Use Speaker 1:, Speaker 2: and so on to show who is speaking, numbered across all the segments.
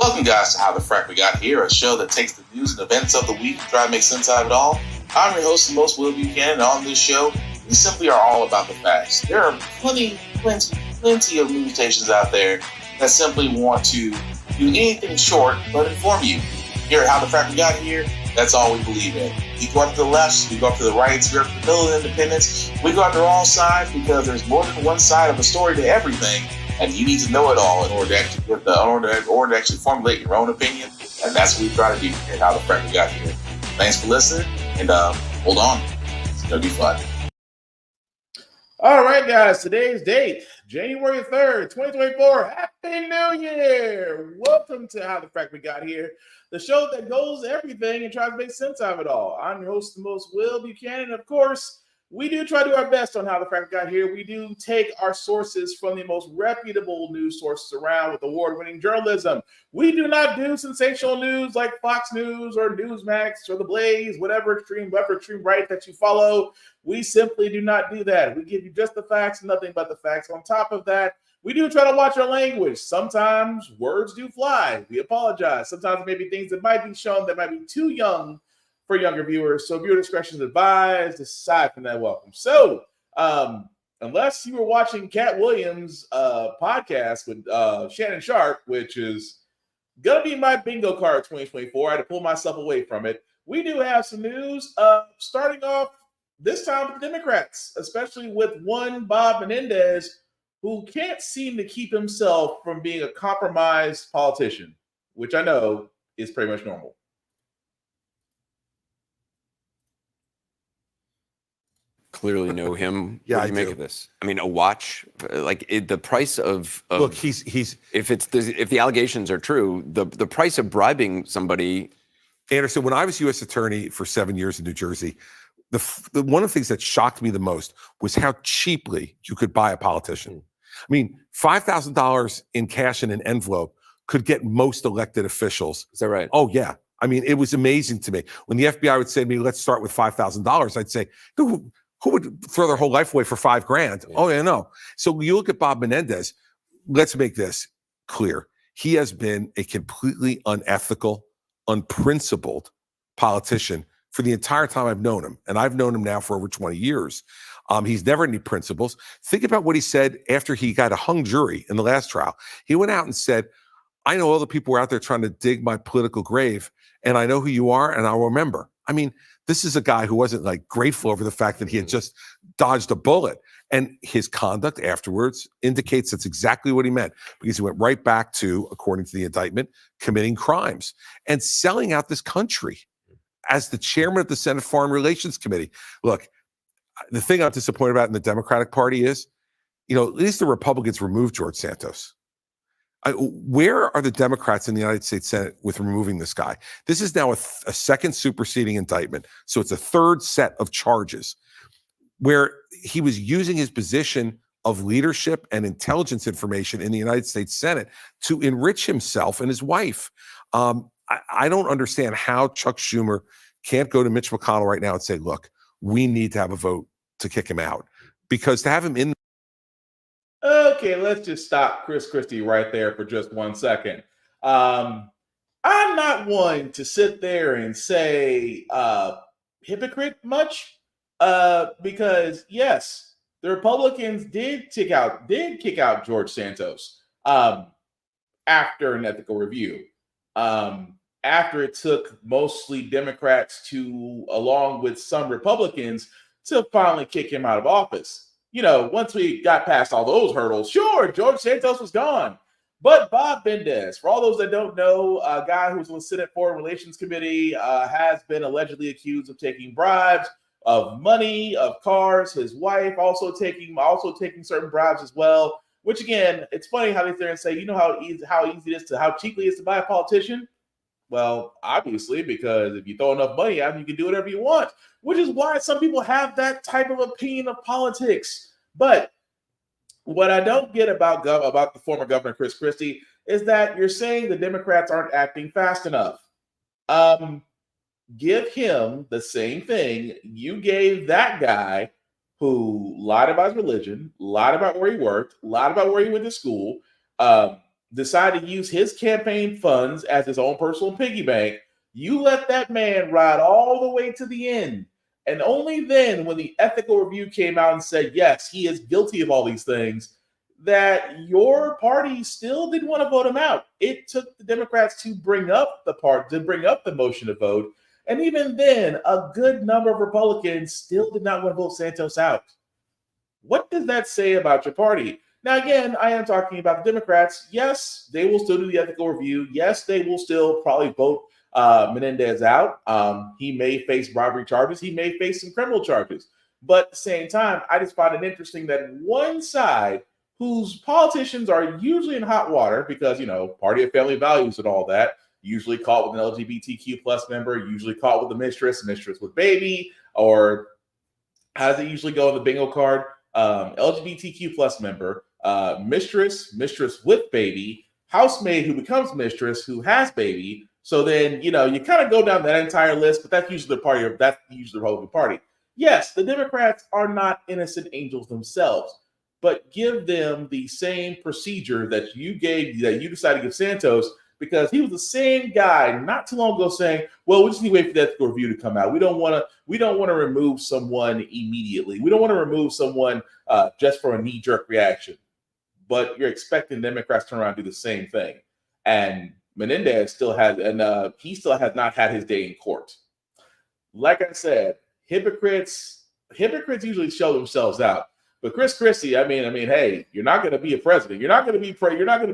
Speaker 1: Welcome, guys, to How the Frack We Got Here, a show that takes the news and events of the week and try to make sense out of it all. I'm your host, the most Will Buchanan, and on this show, we simply are all about the facts. There are plenty of news stations out there that simply want to do anything short but inform you. Here at How the Frack We Got Here, that's all we believe in. We go up to the left, we go up to the right, we go up to the middle of independence. We go after all sides because there's more than one side of a story to everything. And you need to know it all in order to actually formulate your own opinion. And that's what we try to do here at How the Frack We Got Here. Thanks for listening, and hold on. It's going to be fun.
Speaker 2: All right, guys. Today's date, January 3rd, 2024. Happy New Year. Welcome to How the Frack We Got Here, the show that goes everything and tries to make sense out of it all. I'm your host, the most Will Buchanan. Of course, we do try to do our best on How the Frack Got Here. We do take our sources from the most reputable news sources around with award-winning journalism. We do not do sensational news like Fox News or Newsmax or The Blaze, whatever extreme right that you follow. We simply do not do that. We give you just the facts, nothing but the facts. On top of that, we do try to watch our language. Sometimes words do fly. We apologize. Sometimes maybe things that might be shown that might be too young for younger viewers. So viewer discretion is advised. Aside from that, welcome. So unless you were watching Cat Williams' podcast with Shannon Sharp, which is going to be my bingo card 2024, I had to pull myself away from it. We do have some news starting off this time with the Democrats, especially with one Bob Menendez, who can't seem to keep himself from being a compromised politician, which I know is pretty much normal.
Speaker 3: Clearly know him.
Speaker 4: Yeah,
Speaker 3: what do you make of this? I mean, a watch, the price of
Speaker 4: look, he's
Speaker 3: if the allegations are true, the price of bribing somebody.
Speaker 4: Anderson, when I was U.S. attorney for 7 years in New Jersey, the one of the things that shocked me the most was how cheaply you could buy a politician. I mean, $5,000 in cash in an envelope could get most elected officials.
Speaker 3: Is that right?
Speaker 4: Oh yeah. I mean, it was amazing to me when the FBI would say to me, "Let's start with $5,000." I'd say, Who would throw their whole life away for $5,000? Yeah. Oh, yeah, no. So you look at Bob Menendez, let's make this clear. He has been a completely unethical, unprincipled politician for the entire time I've known him. And I've known him now for over 20 years. He's never had any principles. Think about what he said after he got a hung jury in the last trial. He went out and said, I know all the people who are out there trying to dig my political grave, and I know who you are, and I'll remember. I mean, this is a guy who wasn't grateful over the fact that he had just dodged a bullet. And his conduct afterwards indicates that's exactly what he meant, because he went right back to, according to the indictment, committing crimes and selling out this country as the chairman of the Senate Foreign Relations Committee. Look, the thing I'm disappointed about in the Democratic Party is, at least the Republicans removed George Santos. Where are the Democrats in the United States Senate with removing this guy? This is now a second superseding indictment. So it's a third set of charges where he was using his position of leadership and intelligence information in the United States Senate to enrich himself and his wife. I don't understand how Chuck Schumer can't go to Mitch McConnell right now and say, look, we need to have a vote to kick him out, because to have him in.
Speaker 2: Okay, let's just stop Chris Christie right there for just 1 second. I'm not one to sit there and say hypocrite much, because yes, the Republicans did kick out George Santos after an ethical review. After it took mostly Democrats along with some Republicans, to finally kick him out of office. Once we got past all those hurdles, sure, George Santos was gone. But Bob Menendez, for all those that don't know, a guy who's on the Senate Foreign Relations Committee, has been allegedly accused of taking bribes of money, of cars. His wife also taking certain bribes as well. Which again, it's funny how they sit there and say, how cheaply it is to buy a politician. Well, obviously, because if you throw enough money at them, you can do whatever you want, which is why some people have that type of opinion of politics. But what I don't get about the former governor, Chris Christie, is that you're saying the Democrats aren't acting fast enough. Give him the same thing you gave that guy who lied about his religion, lied about where he worked, lied about where he went to school, decide to use his campaign funds as his own personal piggy bank, you let that man ride all the way to the end. And only then, when the ethical review came out and said, yes, he is guilty of all these things, that your party still didn't want to vote him out. It took the Democrats to bring up the motion to vote. And even then, a good number of Republicans still did not want to vote Santos out. What does that say about your party? Now, again, I am talking about the Democrats. Yes, they will still do the ethical review. Yes, they will still probably vote Menendez out. He may face bribery charges. He may face some criminal charges. But at the same time, I just find it interesting that one side, whose politicians are usually in hot water because, party of family values and all that, usually caught with an LGBTQ plus member, usually caught with a mistress with baby, or how does it usually go on the bingo card? LGBTQ plus member, mistress with baby, housemaid who becomes mistress who has baby. So then, you kind of go down that entire list, but that's usually the Republican Party. Yes, the Democrats are not innocent angels themselves, but give them the same procedure that you decided to give Santos, because he was the same guy not too long ago saying, well, we just need to wait for the ethical review to come out. We don't want to remove someone immediately. We don't want to remove someone just for a knee-jerk reaction. But you're expecting Democrats to turn around and do the same thing. And Menendez still has not had his day in court. Like I said, hypocrites usually show themselves out. But Chris Christie, hey, you're not going to be a president. You're not going to be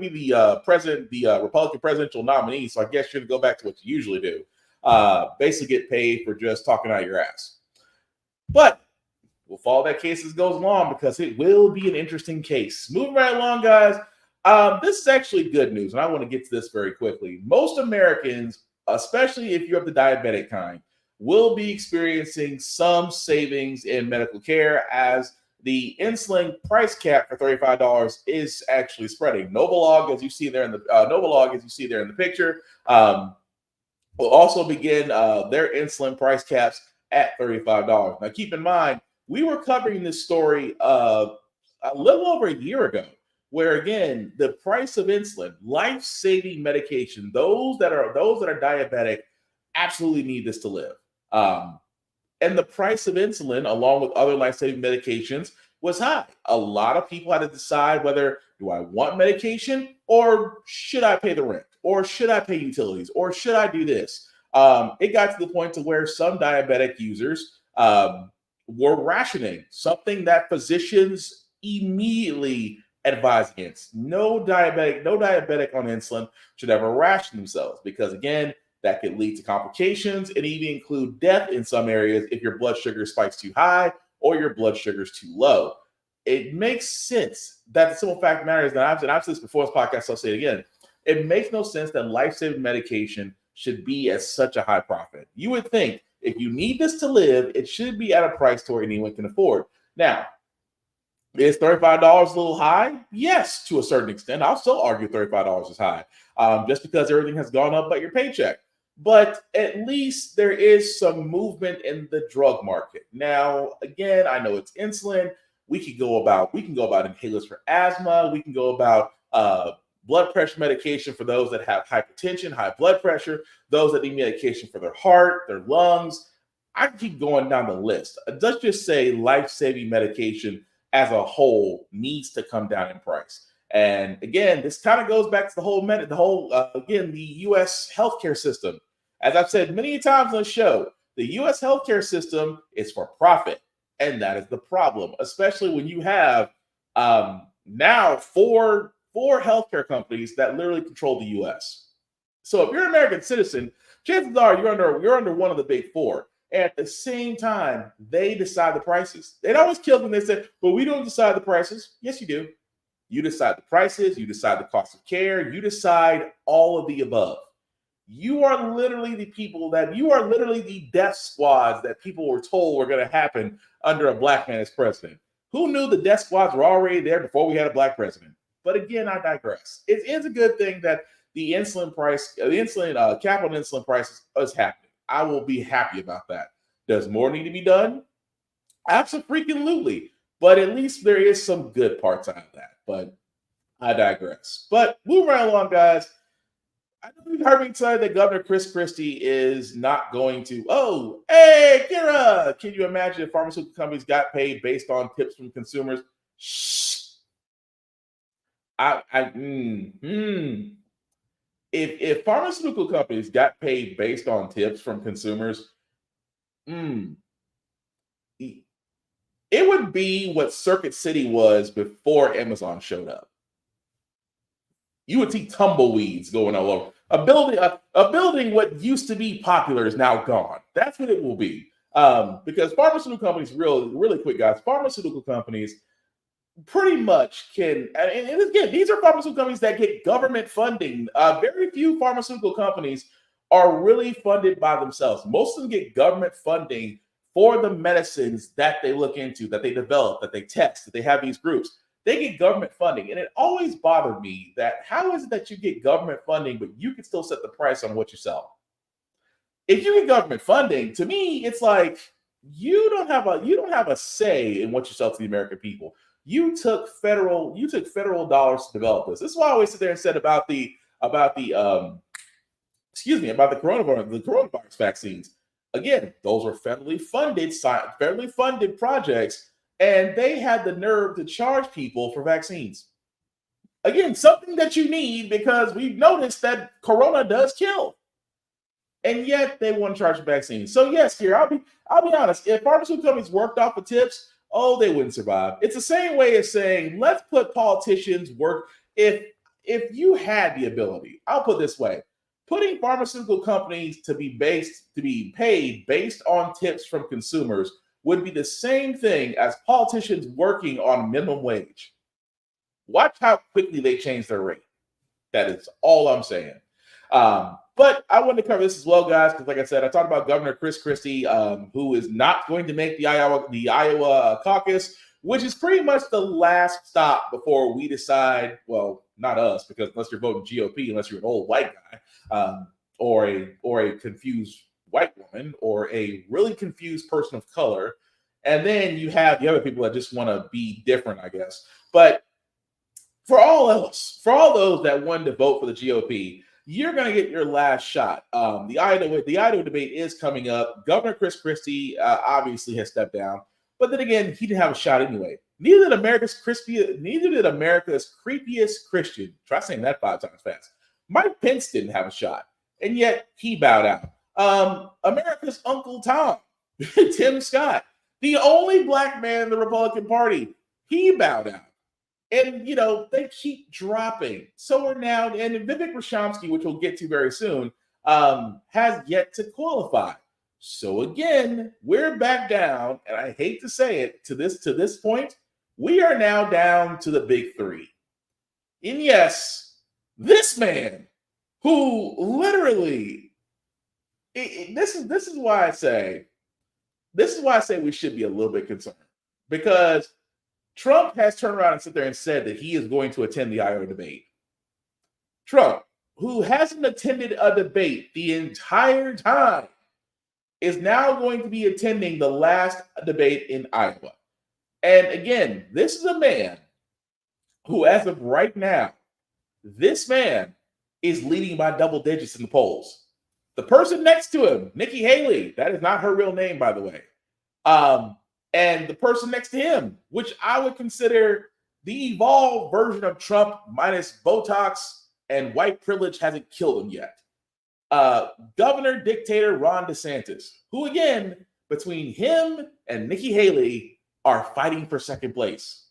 Speaker 2: the president, the Republican presidential nominee. So I guess you're going to go back to what you usually do. Basically get paid for just talking out your ass. But we'll follow that case as it goes along, because it will be an interesting case. Moving right along, guys. This is actually good news, and I want to get to this very quickly. Most Americans, especially if you're of the diabetic kind, will be experiencing some savings in medical care, as the insulin price cap for $35 is actually spreading. Novolog, as you see there in the picture, will also begin their insulin price caps at $35. Now, keep in mind, we were covering this story a little over a year ago, where again, the price of insulin, life-saving medication, those that are diabetic absolutely need this to live. And the price of insulin, along with other life-saving medications, was high. A lot of people had to decide whether, do I want medication, or should I pay the rent, or should I pay utilities, or should I do this? It got to the point to where some diabetic users were rationing, something that physicians immediately advise against. No diabetic on insulin should ever ration themselves, because again, that could lead to complications and even include death in some areas if your blood sugar spikes too high or your blood sugar is too low. It makes sense that the simple fact of the matter is that I've said this before this podcast, so I'll say it again. It makes no sense that life-saving medication should be at such a high profit. You would think if you need this to live, it should be at a price to where anyone can afford. Now, is $35 a little high? Yes, to a certain extent. I'll still argue $35 is high, just because everything has gone up but your paycheck. But at least there is some movement in the drug market. Now, again, I know it's insulin. We can go about inhalers for asthma. We can go about blood pressure medication for those that have hypertension, high blood pressure, those that need medication for their heart, their lungs. I can keep going down the list. Let's just say life-saving medication as a whole needs to come down in price. And again, this kind of goes back to the U.S. healthcare system. As I've said many times on the show, the U.S. healthcare system is for profit, and that is the problem. Especially when you have now four healthcare companies that literally control the U.S. So if you're an American citizen, chances are you're under one of the big four. At the same time, they decide the prices. It always kills when they say, "But we don't decide the prices." Yes, you do. You decide the prices, you decide the cost of care, you decide all of the above. You are literally the death squads that people were told were going to happen under a black man as president. Who knew the death squads were already there before we had a black president? But again, I digress. It is a good thing that the capital insulin prices is happening. I will be happy about that. Does more need to be done? Absolutely. But at least there is some good parts out of that. But I digress. But moving right along, guys. I know you've heard me say that Governor Chris Christie is not going to. Oh, hey, Kira! Can you imagine if pharmaceutical companies got paid based on tips from consumers? Shh. If pharmaceutical companies got paid based on tips from consumers, it would be what Circuit City was before Amazon showed up. You would see tumbleweeds going all over. A building what used to be popular is now gone. That's what it will be. Because pharmaceutical companies, really quick, guys, pharmaceutical companies pretty much can, and again, these are pharmaceutical companies that get government funding. Very few pharmaceutical companies are really funded by themselves. Most of them get government funding for the medicines that they look into, that they develop, that they test, that they have these groups. They get government funding. And it always bothered me that how is it that you get government funding, but you can still set the price on what you sell? If you get government funding, to me, it's like you don't have a say in what you sell to the American people. You took federal dollars to develop this. This is why I always sit there and said about the coronavirus vaccines. Again, those were federally funded projects, and they had the nerve to charge people for vaccines. Again, something that you need because we've noticed that corona does kill. And yet they want to charge for vaccines. So yes, here I'll be honest. If pharmaceutical companies worked off of tips, they wouldn't survive. It's the same way as saying, let's put politicians work. If you had the ability, I'll put it this way: putting pharmaceutical companies to be paid based on tips from consumers would be the same thing as politicians working on minimum wage. Watch how quickly they change their rate. That is all I'm saying. But I wanted to cover this as well, guys, because like I said, I talked about Governor Chris Christie, who is not going to make the Iowa caucus, which is pretty much the last stop before we decide. Well, not us, because unless you're voting GOP, unless you're an old white guy, or a confused white woman, or a really confused person of color, and then you have the other people that just want to be different, I guess. But for all those that wanted to vote for the GOP, you're going to get your last shot. The Idaho debate is coming up. Governor Chris Christie obviously has stepped down, but then again, he didn't have a shot anyway. Neither did America's creepiest Christian. Try saying that 5 times fast. Mike Pence didn't have a shot, and yet he bowed out. America's Uncle Tom, Tim Scott, the only black man in the Republican Party, he bowed out. And, they keep dropping. So we're now, and Vivek Ramaswamy, which we'll get to very soon, has yet to qualify. So again, we're back down, and I hate to say it, to this point, we are now down to the big 3. And yes, this man, who literally, this is why I say we should be a little bit concerned, because Trump has turned around and sit there and said that he is going to attend the Iowa debate. Trump, who hasn't attended a debate the entire time, is now going to be attending the last debate in Iowa. And again, this is a man who, as of right now, this man is leading by double digits in the polls. The person next to him, Nikki Haley, that is not her real name, by the way. And the person next to him, which I would consider the evolved version of Trump minus Botox and white privilege hasn't killed him yet. Governor dictator Ron DeSantis, who again, between him and Nikki Haley, are fighting for second place.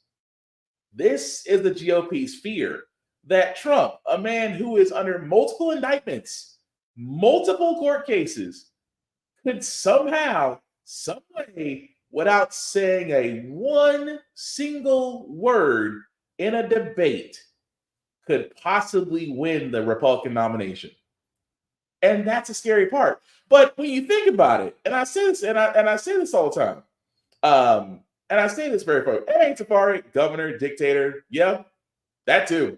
Speaker 2: This is the GOP's fear that Trump, a man who is under multiple indictments, multiple court cases, could somehow, some way, without saying a one single word in a debate, could possibly win the Republican nomination. And that's a scary part. But when you think about it, and I say this, and I say this all the time, and I say this very far. Hey, Tafari, governor, dictator, yeah, that too.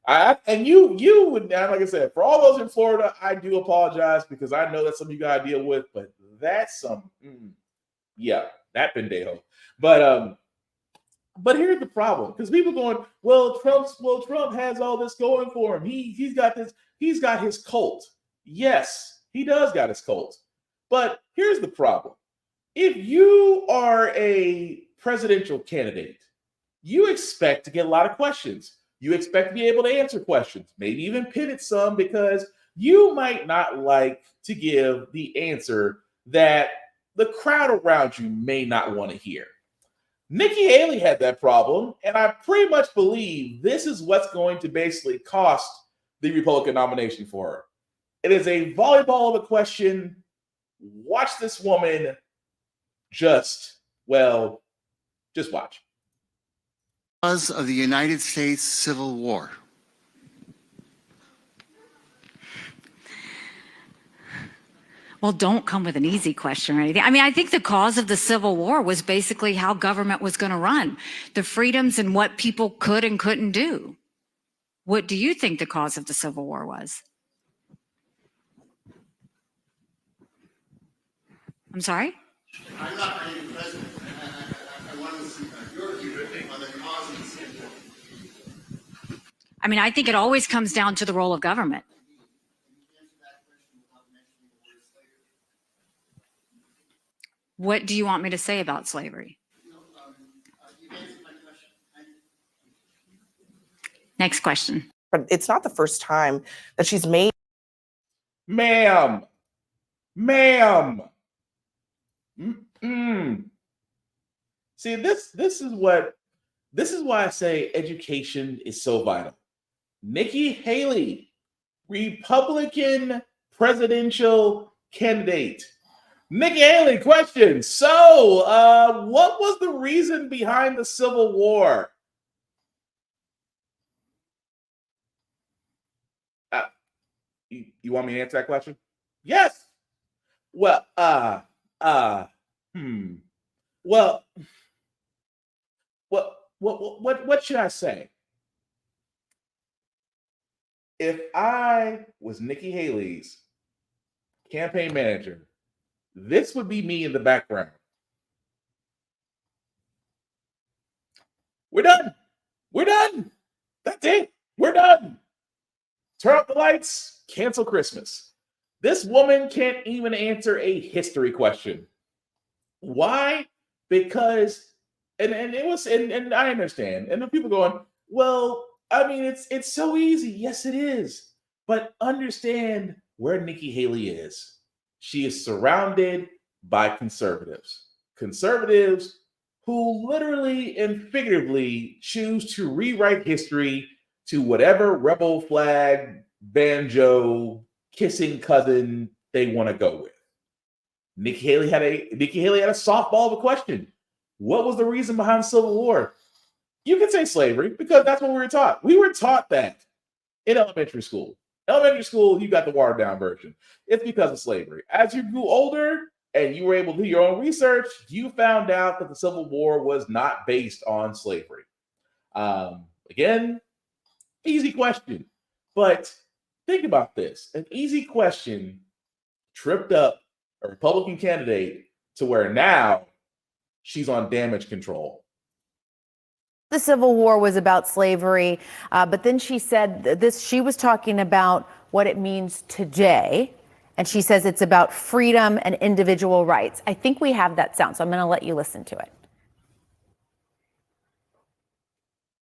Speaker 2: And you would, like I said, for all those in Florida, I do apologize because I know that's something you got to deal with, but that's some, yeah. That pendejo. But But here's the problem, because people going, Trump has all this going for him. He's got this, he's got his cult. Yes, he does got his cult. But here's the problem. If you are a presidential candidate, you expect to get a lot of questions. You expect to be able to answer questions, maybe even pivot some, because you might not like to give the answer that the crowd around you may not want to hear. Nikki Haley had that problem, and I pretty much believe this is what's going to basically cost the Republican nomination for her. It is a volleyball of a question. Watch this woman just watch.
Speaker 5: Cause of the United States Civil War.
Speaker 6: Well, don't come with an easy question or anything. I mean, I think the cause of the Civil War was basically how government was going to run, the freedoms and what people could and couldn't do. What do you think the cause of the Civil War was? I'm sorry?
Speaker 5: I'm not running for president. I want to see your view on the cause of the Civil War.
Speaker 6: I mean, I think it always comes down to the role of government. What do you want me to say about slavery? Next question.
Speaker 7: But it's not the first time that she's made.
Speaker 2: Ma'am. See, this is why I say education is so vital. Nikki Haley, Republican presidential candidate. Nikki Haley, question. So, what was the reason behind the Civil War? You want me to answer that question? Yes. Well, what should I say? If I was Nikki Haley's campaign manager, this would be me in the background. We're done. That's it. We're done. Turn off the lights, cancel Christmas. This woman can't even answer a history question. Why? Because, and I understand. And the people going, well, I mean, it's so easy. Yes, it is. But understand where Nikki Haley is. She is surrounded by conservatives. Conservatives who literally and figuratively choose to rewrite history to whatever rebel flag, banjo, kissing cousin they want to go with. Nikki Haley had a softball of a question. What was the reason behind the Civil War? You can say slavery, because that's what we were taught. We were taught that in elementary school. Elementary school, you got the watered down version. It's because of slavery. As you grew older and you were able to do your own research, you found out that the Civil War was not based on slavery. Again, easy question. But think about this. An easy question tripped up a Republican candidate to where now she's on damage control.
Speaker 8: The Civil War was about slavery, but then she said this. She was talking about what it means today, and she says it's about freedom and individual rights. I think we have that sound, so I'm going to let you listen to it.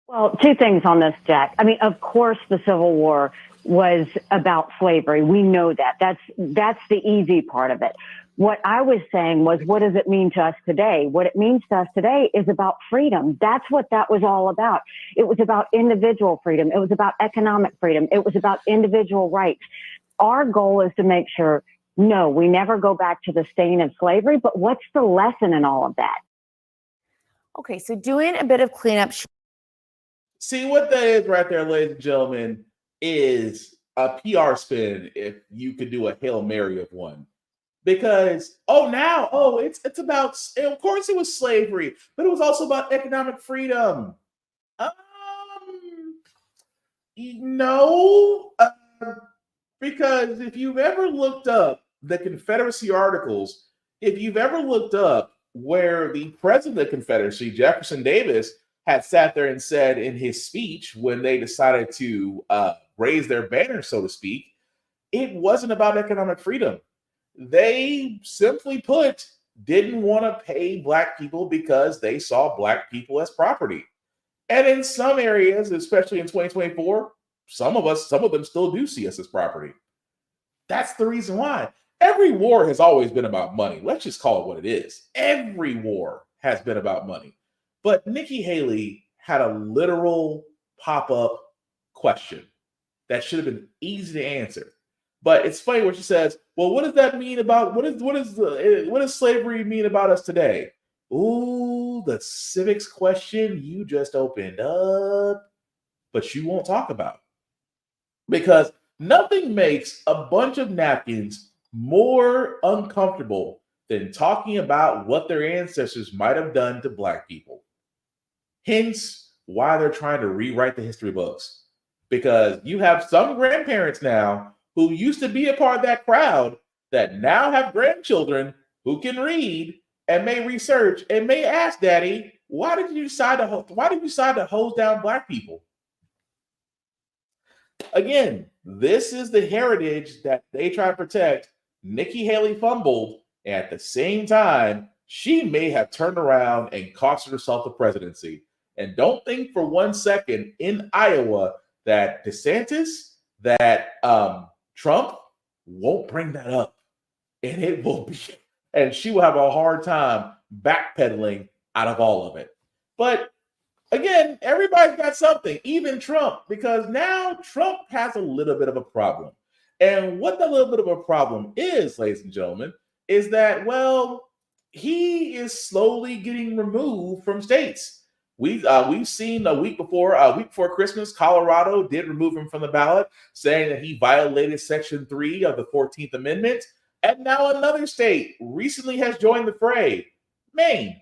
Speaker 9: Well, two things on this, Jack. I mean, of course, the Civil War was about slavery. We know that. That's the easy part of it. What I was saying was, what does it mean to us today? What it means to us today is about freedom. That's what that was all about. It was about individual freedom. It was about economic freedom. It was about individual rights. Our goal is to make sure, no, we never go back to the stain of slavery, but what's the lesson in all of that?
Speaker 8: Okay, so doing a bit of cleanup.
Speaker 2: See, what that is right there, ladies and gentlemen, is a PR spin if you could do a Hail Mary of one. Because, it's about, of course it was slavery, but it was also about economic freedom. No, because if you've ever looked up the Confederacy articles, if you've ever looked up where the president of the Confederacy, Jefferson Davis, had sat there and said in his speech when they decided to raise their banner, so to speak, it wasn't about economic freedom. They simply put didn't want to pay Black people because they saw Black people as property. And in some areas, especially in 2024, some of them still do see us as property. That's the reason why. Every war has always been about money. Let's just call it what it is. Every war has been about money. But Nikki Haley had a literal pop-up question that should have been easy to answer. But it's funny when she says, well, what does that mean about what does slavery mean about us today? Ooh, the civics question you just opened up, but you won't talk about. Because nothing makes a bunch of napkins more uncomfortable than talking about what their ancestors might have done to Black people. Hence, why they're trying to rewrite the history books. Because you have some grandparents now who used to be a part of that crowd that now have grandchildren who can read and may research and may ask Daddy, why did you decide to hose down Black people? Again, this is the heritage that they try to protect. Nikki Haley fumbled, and at the same time, she may have turned around and cost herself the presidency. And don't think for 1 second in Iowa that DeSantis, that Trump won't bring that up. And it will be, and she will have a hard time backpedaling out of all of it. But again, everybody's got something, even Trump, because now Trump has a little bit of a problem. And what the little bit of a problem is, ladies and gentlemen, is that, well, he is slowly getting removed from states. We've seen a week before Christmas, Colorado did remove him from the ballot, saying that he violated Section 3 of the 14th Amendment. And now another state recently has joined the fray, Maine.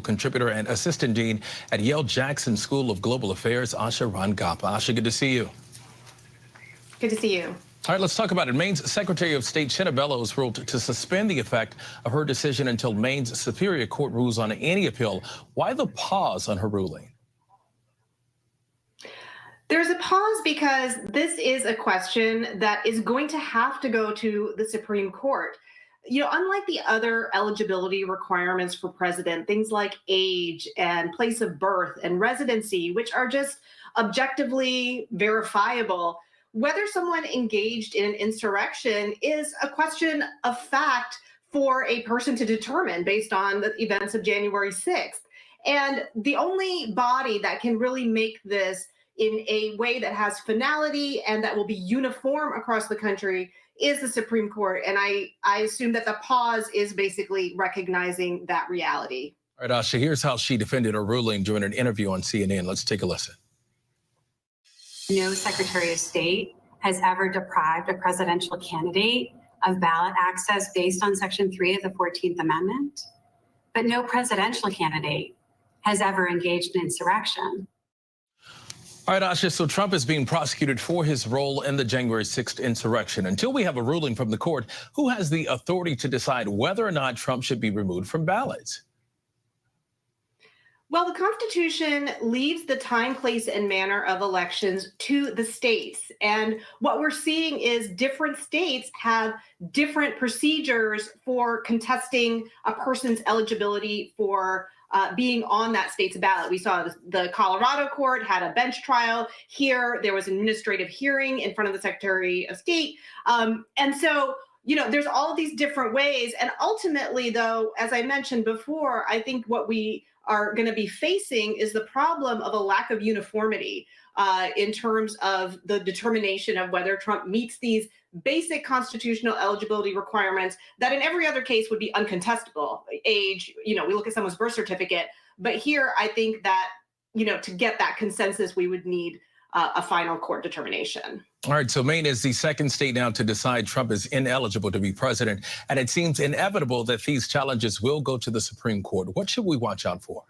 Speaker 10: Contributor and assistant dean at Yale Jackson School of Global Affairs, Asha Rangappa. Asha, good to see you.
Speaker 11: Good to see you.
Speaker 10: All right, let's talk about it. Maine's Secretary of State Chenna Bellows ruled to suspend the effect of her decision until Maine's Superior Court rules on any appeal. Why the pause on her ruling?
Speaker 11: There's a pause because this is a question that is going to have to go to the Supreme Court. You know, unlike the other eligibility requirements for president, things like age and place of birth and residency, which are just objectively verifiable, whether someone engaged in an insurrection is a question of fact for a person to determine based on the events of January 6th. And the only body that can really make this in a way that has finality and that will be uniform across the country is the Supreme Court. And I assume that the pause is basically recognizing that reality.
Speaker 10: All right, Asha, here's how she defended her ruling during an interview on CNN. Let's take a listen.
Speaker 12: No Secretary of State has ever deprived a presidential candidate of ballot access based on Section 3 of the 14th Amendment. But no presidential candidate has ever engaged in insurrection.
Speaker 10: All right, Asha, so Trump is being prosecuted for his role in the January 6th insurrection. Until we have a ruling from the court, who has the authority to decide whether or not Trump should be removed from ballots?
Speaker 11: Well, the Constitution leaves the time, place, and manner of elections to the states. And what we're seeing is different states have different procedures for contesting a person's eligibility for being on that state's ballot. We saw the Colorado court had a bench trial. Here, there was an administrative hearing in front of the Secretary of State. And so, you know, there's all of these different ways. And ultimately, though, as I mentioned before, I think what we are going to be facing is the problem of a lack of uniformity in terms of the determination of whether Trump meets these basic constitutional eligibility requirements that in every other case would be uncontestable. Age, you know, we look at someone's birth certificate, but here I think that, you know, to get that consensus, we would need a final court determination.
Speaker 10: All right, so Maine is the second state now to decide Trump is ineligible to be president, and it seems inevitable that these challenges will go to the Supreme Court. What should we watch out for?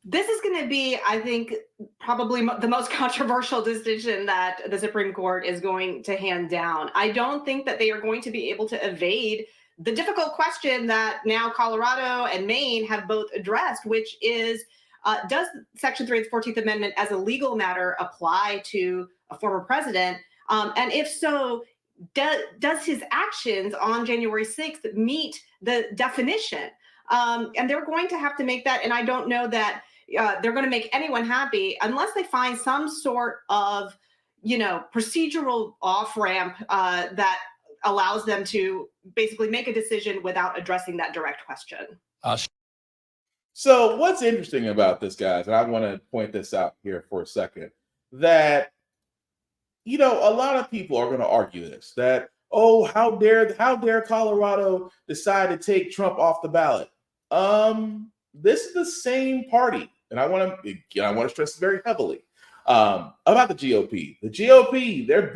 Speaker 11: This is going to be, I think, probably the most controversial decision that the Supreme Court is going to hand down. I don't think that they are going to be able to evade the difficult question that now Colorado and Maine have both addressed, which is, does Section 3 of the 14th Amendment as a legal matter apply to a former president? And if so, does his actions on January 6th meet the definition? And they're going to have to make that. And I don't know that they're going to make anyone happy unless they find some sort of, procedural off-ramp that allows them to basically make a decision without addressing that direct question.
Speaker 2: So what's interesting about this, guys, and I want to point this out here for a second, that, a lot of people are going to argue this, that, oh, how dare Colorado decide to take Trump off the ballot? This is the same party, and I want to stress very heavily about the GOP. The GOP, their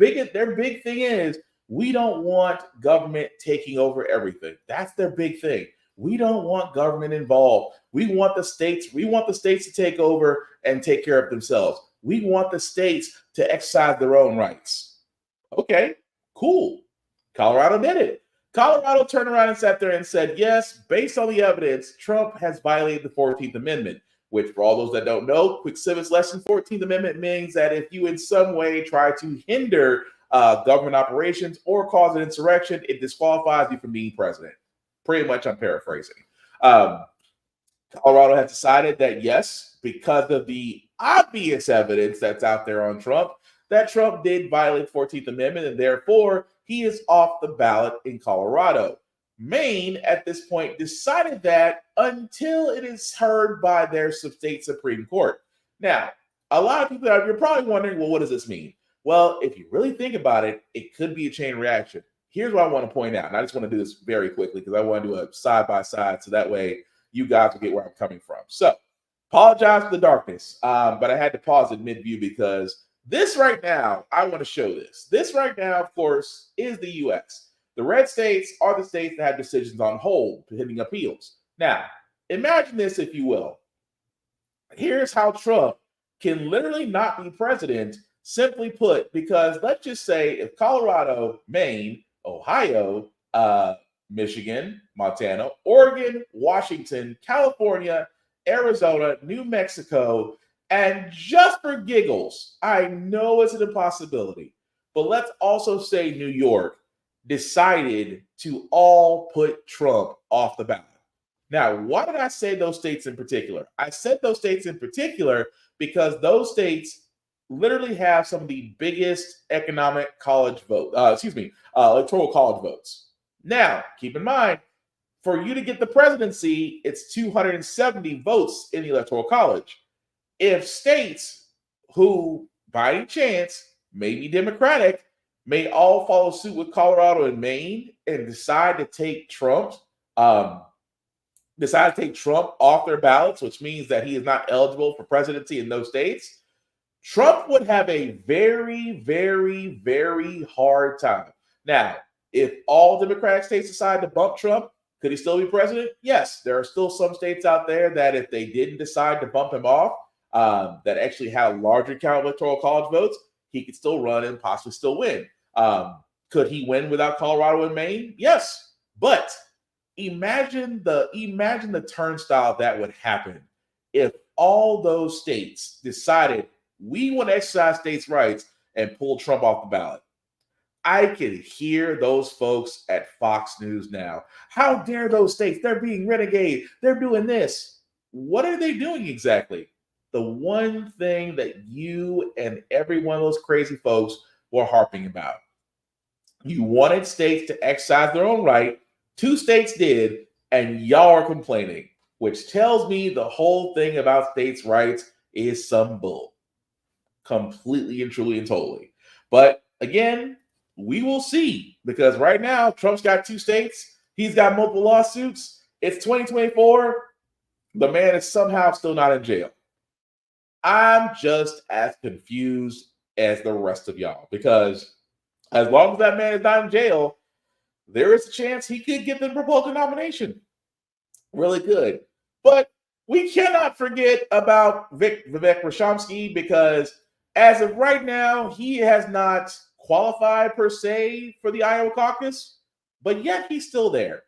Speaker 2: big thing is, we don't want government taking over everything. That's their big thing. We don't want government involved. We want the states to take over and take care of themselves. We want the states to exercise their own rights. Okay, cool. Colorado did it. Colorado turned around and sat there and said, yes, based on the evidence, Trump has violated the 14th Amendment, which, for all those that don't know, quick civics lesson, 14th Amendment means that if you in some way try to hinder government operations or cause an insurrection, it disqualifies you from being president. Pretty much, I'm paraphrasing. Colorado has decided that, yes, because of the obvious evidence that's out there on Trump, that Trump did violate the 14th Amendment, and therefore he is off the ballot in Colorado. Maine, at this point, decided that until it is heard by their state Supreme Court. Now, a lot of people, you're probably wondering, well, what does this mean? Well, if you really think about it, it could be a chain reaction. Here's what I want to point out, and I just want to do this very quickly because I want to do a side-by-side so that way you guys will get where I'm coming from. So, apologize for the darkness, but I had to pause it mid-view because this right now, I want to show this. This right now, of course, is the U.S. The red states are the states that have decisions on hold pending appeals. Now, imagine this, if you will. Here's how Trump can literally not be president, simply put, because let's just say if Colorado, Maine, Ohio, Michigan, Montana, Oregon, Washington, California, Arizona, New Mexico, and just for giggles, I know it's an impossibility, but let's also say New York decided to all put Trump off the ballot. Now, why did I say those states in particular? I said those states in particular because those states literally have some of the biggest electoral college votes. Now, keep in mind, for you to get the presidency, it's 270 votes in the electoral college. If states who, by any chance, may be Democratic, may all follow suit with Colorado and Maine and decide to take Trump off their ballots, which means that he is not eligible for presidency in those states, Trump would have a very, very, very hard time. Now, if all Democratic states decide to bump Trump, could he still be president? Yes, there are still some states out there that if they didn't decide to bump him off, that actually had a larger count of electoral college votes, he could still run and possibly still win. Could he win without Colorado and Maine? Yes, but imagine the turnstile that would happen if all those states decided we want to exercise states' rights and pull Trump off the ballot. I can hear those folks at Fox News now. How dare those states? They're being renegade. They're doing this. What are they doing exactly? The one thing that you and every one of those crazy folks were harping about. You wanted states to exercise their own right. 2 states did, and y'all are complaining, which tells me the whole thing about states' rights is some bull. Completely and truly and totally. But again, we will see, because right now Trump's got 2 states. He's got multiple lawsuits. It's 2024. The man is somehow still not in jail. I'm just as confused as the rest of y'all, because as long as that man is not in jail, there is a chance he could get the Republican nomination. Really good. But we cannot forget about Vivek Ramaswamy, because as of right now, he has not qualified per se for the Iowa caucus, but yet he's still there.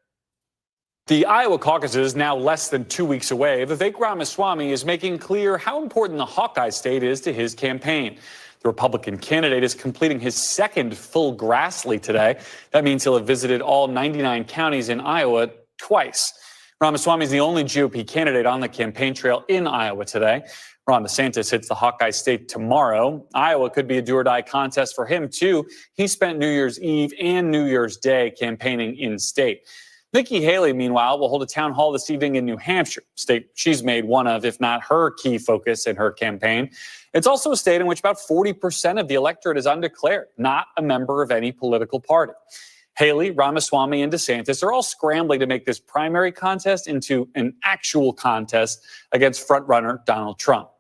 Speaker 13: The Iowa caucus is now less than 2 weeks away. Vivek Ramaswamy is making clear how important the Hawkeye state is to his campaign. The Republican candidate is completing his second full Grassley today. That means he'll have visited all 99 counties in Iowa twice. Ramaswamy is the only GOP candidate on the campaign trail in Iowa today. Ron DeSantis hits the Hawkeye state tomorrow. Iowa could be a do-or-die contest for him, too. He spent New Year's Eve and New Year's Day campaigning in state. Nikki Haley, meanwhile, will hold a town hall this evening in New Hampshire, state she's made one of, if not her key focus in her campaign. It's also a state in which about 40% of the electorate is undeclared, not a member of any political party. Haley, Ramaswamy, and DeSantis are all scrambling to make this primary contest into an actual contest against frontrunner Donald Trump.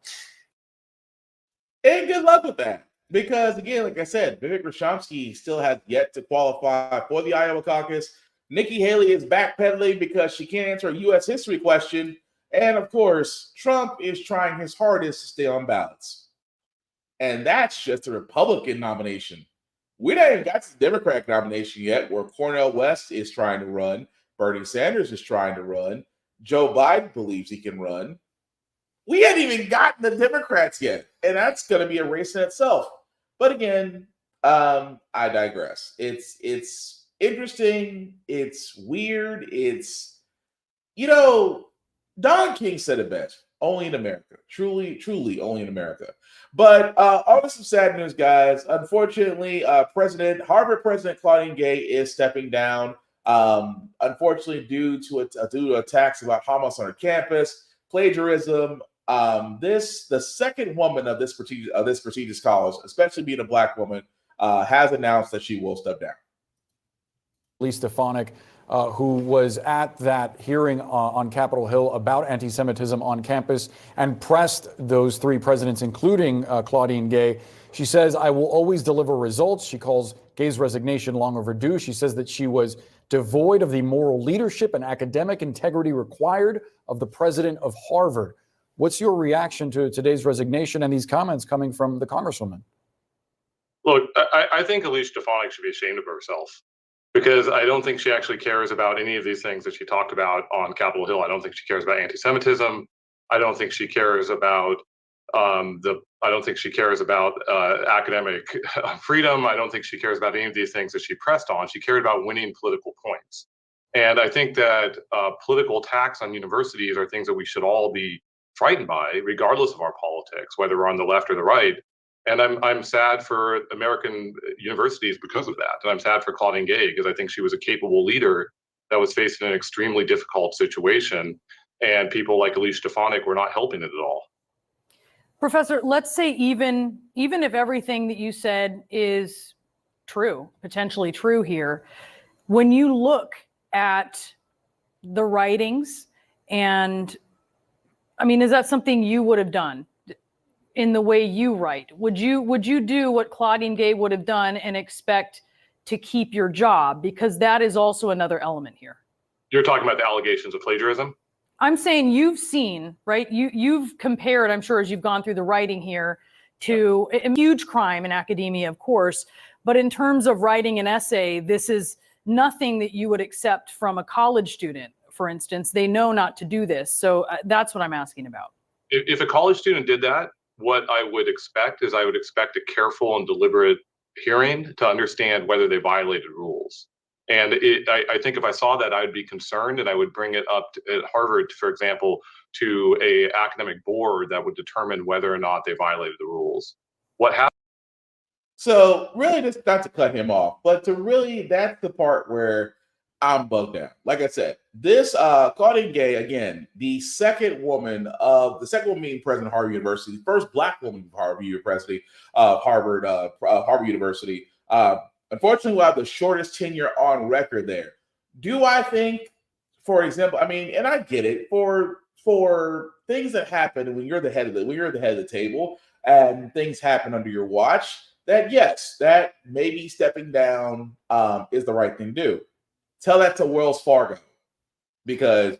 Speaker 2: And good luck with that. Because, again, like I said, Vivek Ramaswamy still has yet to qualify for the Iowa caucus. Nikki Haley is backpedaling because she can't answer a U.S. history question. And, of course, Trump is trying his hardest to stay on ballots. And that's just a Republican nomination. We don't even got to the Democratic nomination yet, where Cornel West is trying to run, Bernie Sanders is trying to run, Joe Biden believes he can run. We hadn't even gotten the Democrats yet, and that's going to be a race in itself. But again, I digress. It's interesting. It's weird. It's, Don King said it best. Only in America. Truly, truly only in America. But all this is sad news, guys. Unfortunately, Harvard President Claudine Gay is stepping down. Unfortunately, due to attacks about Hamas on her campus, plagiarism. The second woman of this prestigious college, especially being a Black woman, has announced that she will step down.
Speaker 13: Lee Stefanik, who was at that hearing on Capitol Hill about anti-Semitism on campus and pressed those three presidents, including Claudine Gay. She says, "I will always deliver results." She calls Gay's resignation long overdue. She says that she was devoid of the moral leadership and academic integrity required of the president of Harvard. What's your reaction to today's resignation and these comments coming from the Congresswoman?
Speaker 14: Look, I think Elise Stefanik should be ashamed of herself, because I don't think she actually cares about any of these things that she talked about on Capitol Hill. I don't think she cares about anti-Semitism. I don't think she cares about academic freedom. I don't think she cares about any of these things that she pressed on. She cared about winning political points. And I think that political attacks on universities are things that we should all be frightened by, regardless of our politics, whether we're on the left or the right. And I'm sad for American universities because of that. And I'm sad for Claudine Gay, because I think she was a capable leader that was facing an extremely difficult situation. And people like Elise Stefanik were not helping it at all.
Speaker 15: Professor, let's say even if everything that you said is true, potentially true here, when you look at the writings, and I mean, is that something you would have done? In the way you write, would you do what Claudine Gay would have done and expect to keep your job? Because that is also another element here.
Speaker 14: You're talking about the allegations of plagiarism?
Speaker 15: I'm saying you've seen, right? You've compared, I'm sure, as you've gone through the writing here, to a huge crime in academia, of course. But in terms of writing an essay, this is nothing that you would accept from a college student, for instance. They know not to do this. So that's what I'm asking about.
Speaker 14: If a college student did that, what I would expect is I would expect a careful and deliberate hearing to understand whether they violated rules. And I think if I saw that, I'd be concerned, and I would bring it up at Harvard, for example, to a academic board that would determine whether or not they violated the rules. What happened?
Speaker 2: So really, just not to cut him off, but that's the part where I'm bugged out. Like I said, this Claudine Gay, again, the second woman being president of Harvard University, the first Black woman of Harvard University, unfortunately, we'll have the shortest tenure on record there. Do I think, for example, I mean, and I get it, for things that happen when you're the head of the table and things happen under your watch, that yes, that maybe stepping down is the right thing to do. Tell that to Wells Fargo, because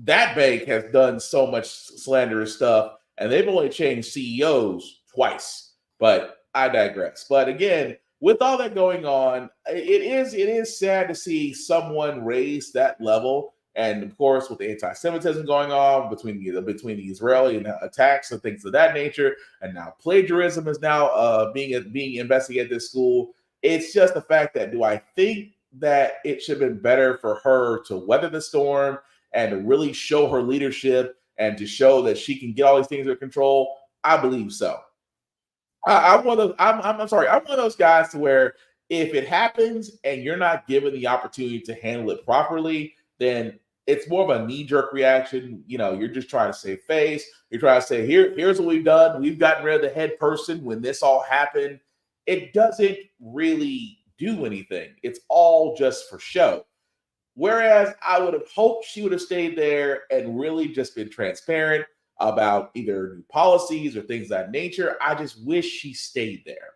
Speaker 2: that bank has done so much slanderous stuff, and they've only changed CEOs twice. But I digress. But again, with all that going on, it is sad to see someone raise that level And of course, with the anti-Semitism going on between the Israeli and attacks and things of that nature, and now plagiarism is now being investigated at this school. It's just the fact that, do I think that it should have been better for her to weather the storm and to really show her leadership and to show that she can get all these things under control? I believe so. I'm one of those. I'm sorry. I'm one of those guys to where if it happens and you're not given the opportunity to handle it properly, then it's more of a knee-jerk reaction. You know, you're just trying to save face. You're trying to say, here's what we've done. We've gotten rid of the head person when this all happened. It doesn't really do anything. It's all just for show. Whereas I would have hoped she would have stayed there and really just been transparent about either new policies or things of that nature. I just wish she stayed there,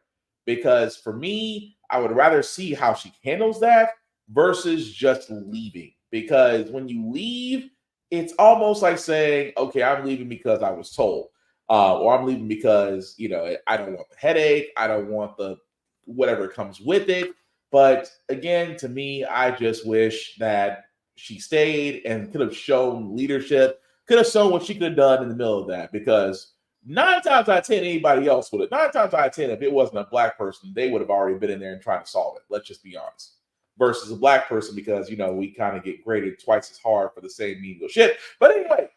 Speaker 2: because for me, I would rather see how she handles that versus just leaving. Because when you leave, it's almost like saying, okay, I'm leaving because I was told, or I'm leaving because, you know, I don't want the headache. I don't want the whatever comes with it. But again, to me, I just wish that she stayed and could have shown leadership, could have shown what she could have done in the middle of that. Because 9 times out of 10, anybody else would have. 9 times out of 10, if it wasn't a black person, they would have already been in there and trying to solve it. Let's just be honest. Versus a black person, because, you know, we kind of get graded twice as hard for the same menial shit. But anyway,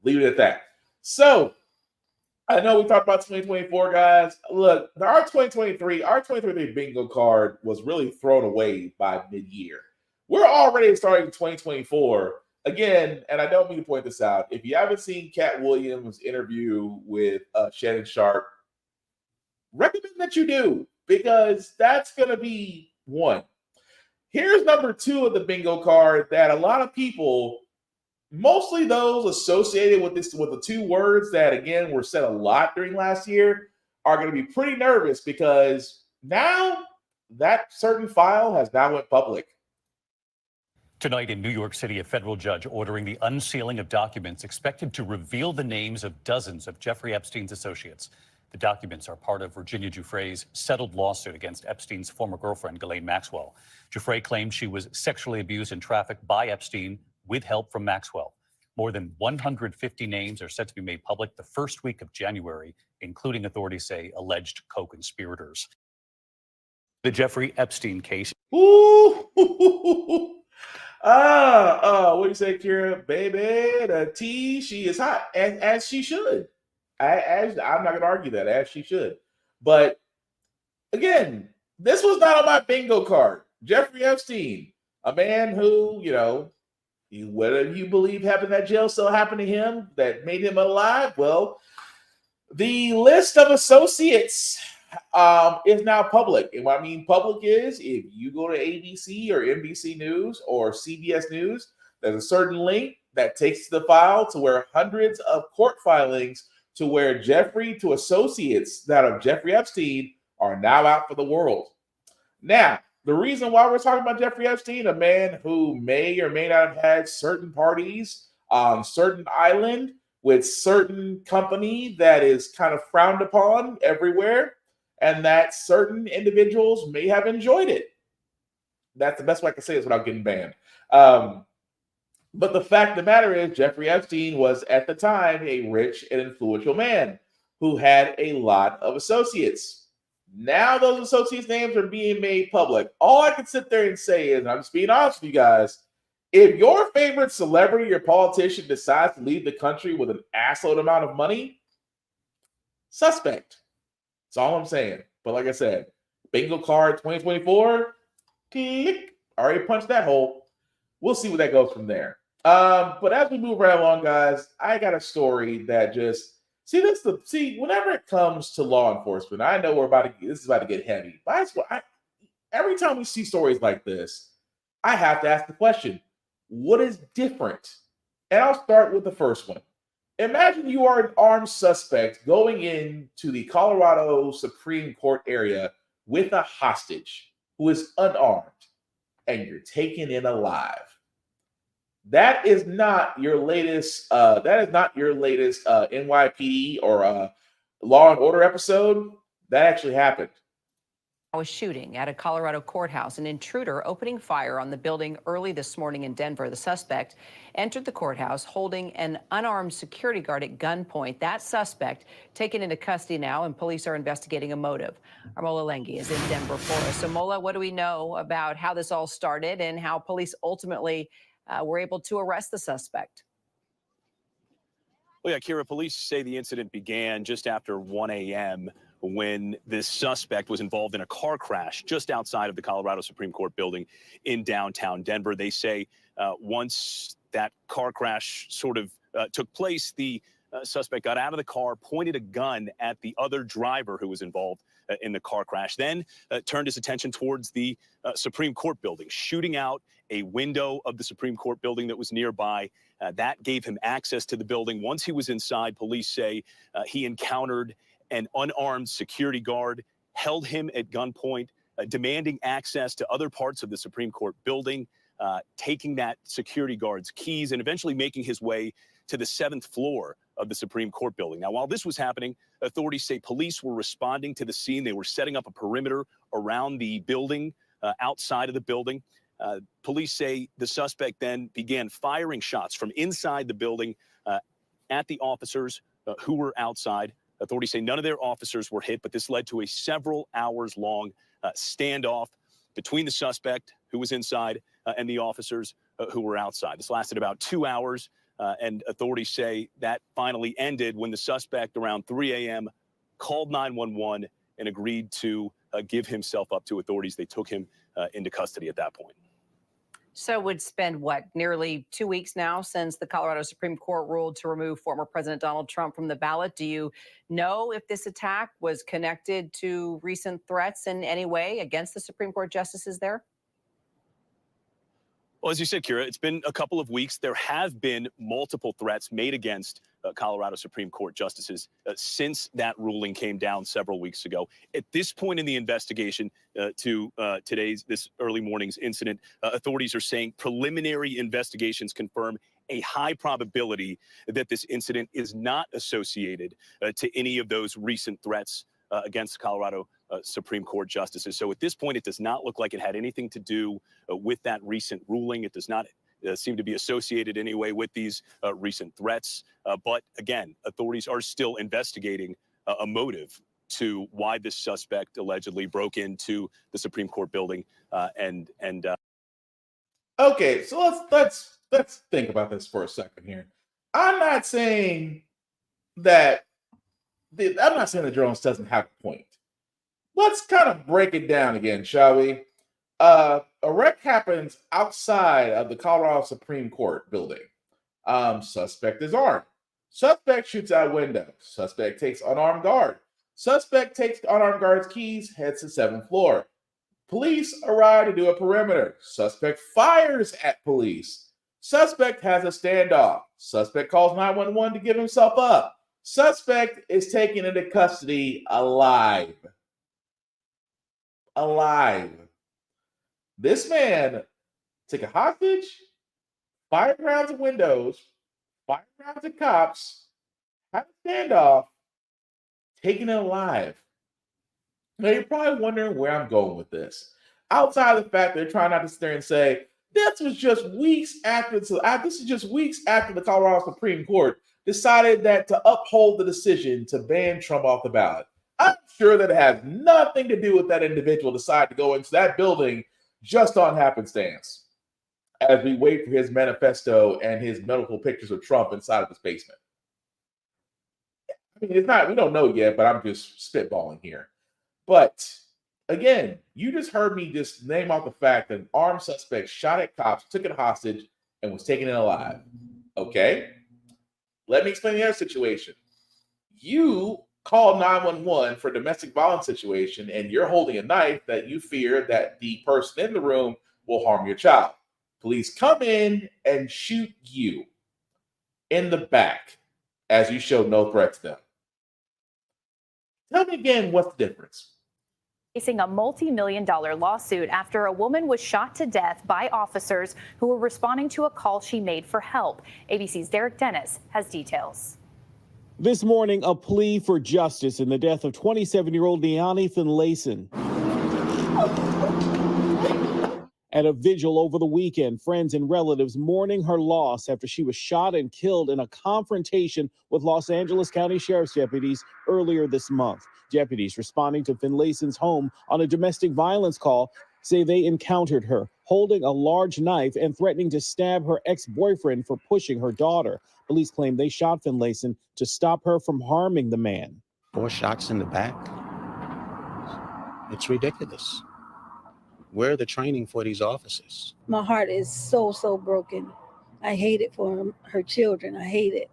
Speaker 2: leave it at that. So I know we talked about 2024, guys. Look, our 2023 bingo card was really thrown away by mid-year. We're already starting 2024 again, and I don't mean to point this out. If you haven't seen Cat Williams' interview with Shannon Sharp, recommend that you do, because that's going to be one. Here's number 2 of the bingo card that a lot of people, mostly those associated with the 2 words that, again, were said a lot during last year, are going to be pretty nervous, because now that certain file has now went public.
Speaker 16: Tonight in New York City, a federal judge ordering the unsealing of documents expected to reveal the names of dozens of Jeffrey Epstein's associates. The documents are part of Virginia Giuffre's settled lawsuit against Epstein's former girlfriend, Ghislaine Maxwell. Giuffre claimed she was sexually abused and trafficked by Epstein with help from Maxwell. More than 150 names are set to be made public the first week of January, including, authorities say, alleged co-conspirators. The Jeffrey Epstein case.
Speaker 2: Ooh, what do you say, Kira? Baby, the tea, she is hot, as she should. I'm not going to argue that, as she should. But again, this was not on my bingo card. Jeffrey Epstein, a man who, you know, whether you believe having that jail cell happened to him that made him alive, well, the list of associates is now public. And what I mean public is, if you go to ABC or NBC News or CBS News, there's a certain link that takes to the file to where hundreds of court filings to where Jeffrey to associates that of Jeffrey Epstein are now out for the world. Now, the reason why we're talking about Jeffrey Epstein, a man who may or may not have had certain parties on certain island with certain company that is kind of frowned upon everywhere, and that certain individuals may have enjoyed it. That's the best way I can say this without getting banned. But the fact of the matter is, Jeffrey Epstein was at the time a rich and influential man who had a lot of associates. Now those associates' names are being made public. All I can sit there and say is, and I'm just being honest with you guys, if your favorite celebrity or politician decides to leave the country with an assload amount of money, suspect. That's all I'm saying. But like I said, bingo card 2024, click, already punched that hole. We'll see where that goes from there. But as we move right along, guys, I got a story that just whenever it comes to law enforcement, I know this is about to get heavy. But every time we see stories like this, I have to ask the question, what is different? And I'll start with the first one. Imagine you are an armed suspect going into the Colorado Supreme Court area with a hostage who is unarmed, and you're taken in alive. That is not your latest. NYPD or Law and Order episode. That actually happened.
Speaker 17: A shooting at a Colorado courthouse, an intruder opening fire on the building early this morning in Denver. The suspect entered the courthouse holding an unarmed security guard at gunpoint. That suspect taken into custody now, and police are investigating a motive. Our Mola Lenghi is in Denver for us. So Mola, what do we know about how this all started and how police ultimately were able to arrest the suspect?
Speaker 18: Well, yeah, Kira, police say the incident began just after 1 a.m. when this suspect was involved in a car crash just outside of the Colorado Supreme Court building in downtown Denver. They say once that car crash sort of took place, the suspect got out of the car, pointed a gun at the other driver who was involved in the car crash, then turned his attention towards the Supreme Court building, shooting out a window of the Supreme Court building that was nearby. That gave him access to the building. Once he was inside, police say he encountered an unarmed security guard, held him at gunpoint, demanding access to other parts of the Supreme Court building, taking that security guard's keys, and eventually making his way to the 7th floor of the Supreme Court building. Now, while this was happening, authorities say police were responding to the scene. They were setting up a perimeter around the building, outside of the building. Police say the suspect then began firing shots from inside the building at the officers who were outside. Authorities say none of their officers were hit, but this led to a several hours long standoff between the suspect who was inside and the officers who were outside. This lasted about 2 hours, and authorities say that finally ended when the suspect around 3 a.m. called 911 and agreed to give himself up to authorities. They took him into custody at that point.
Speaker 17: So would spend, what, nearly 2 weeks now since the Colorado Supreme Court ruled to remove former President Donald Trump from the ballot. Do you know if this attack was connected to recent threats in any way against the Supreme Court justices there?
Speaker 18: Well, as you said, Kira, it's been a couple of weeks. There have been multiple threats made against Colorado Supreme Court justices since that ruling came down several weeks ago. At this point in the investigation to this early morning's incident, authorities are saying preliminary investigations confirm a high probability that this incident is not associated to any of those recent threats against Colorado Supreme Court justices. So at this point, it does not look like it had anything to do with that recent ruling. It does not seem to be associated anyway with these recent threats. But again, authorities are still investigating a motive to why this suspect allegedly broke into the Supreme Court building.
Speaker 2: Okay, so let's think about this for a second here. I'm not saying that Jones doesn't have a point. Let's kind of break it down again, shall we? A wreck happens outside of the Colorado Supreme Court building. Suspect is armed. Suspect shoots out window. Suspect takes unarmed guard. Suspect takes unarmed guard's keys, heads to 7th floor. Police arrive to do a perimeter. Suspect fires at police. Suspect has a standoff. Suspect calls 911 to give himself up. Suspect is taken into custody alive. Alive. This man took a hostage, fired rounds at windows, fired rounds at cops, had a standoff, taken it alive. Now you're probably wondering where I'm going with this. Outside of the fact that they're trying not to sit there and say, this is just weeks after the Colorado Supreme Court decided that to uphold the decision to ban Trump off the ballot. I'm sure that it has nothing to do with that individual deciding to go into that building just on happenstance as we wait for his manifesto and his medical pictures of Trump inside of his basement. I mean, we don't know yet, but I'm just spitballing here. But again, you just heard me just name off the fact that an armed suspect shot at cops, took it hostage, and was taken in alive. Okay? Let me explain the other situation. You call 911 for a domestic violence situation, and you're holding a knife that you fear that the person in the room will harm your child. Police come in and shoot you in the back as you show no threat to them. Tell me again, what's the difference?
Speaker 19: Facing a multi-million-dollar lawsuit after a woman was shot to death by officers who were responding to a call she made for help. ABC's Derek Dennis has details.
Speaker 20: This morning, a plea for justice in the death of 27-year-old Neonathan Layson. At a vigil over the weekend, friends and relatives mourning her loss after she was shot and killed in a confrontation with Los Angeles County Sheriff's deputies earlier this month. Deputies responding to Finlayson's home on a domestic violence call say they encountered her holding a large knife and threatening to stab her ex-boyfriend for pushing her daughter. Police claim they shot Finlayson to stop her from harming the man.
Speaker 21: 4 shots in the back. It's ridiculous. Where are the training for these officers?
Speaker 22: My heart is so broken. I hate it for her children. I hate it.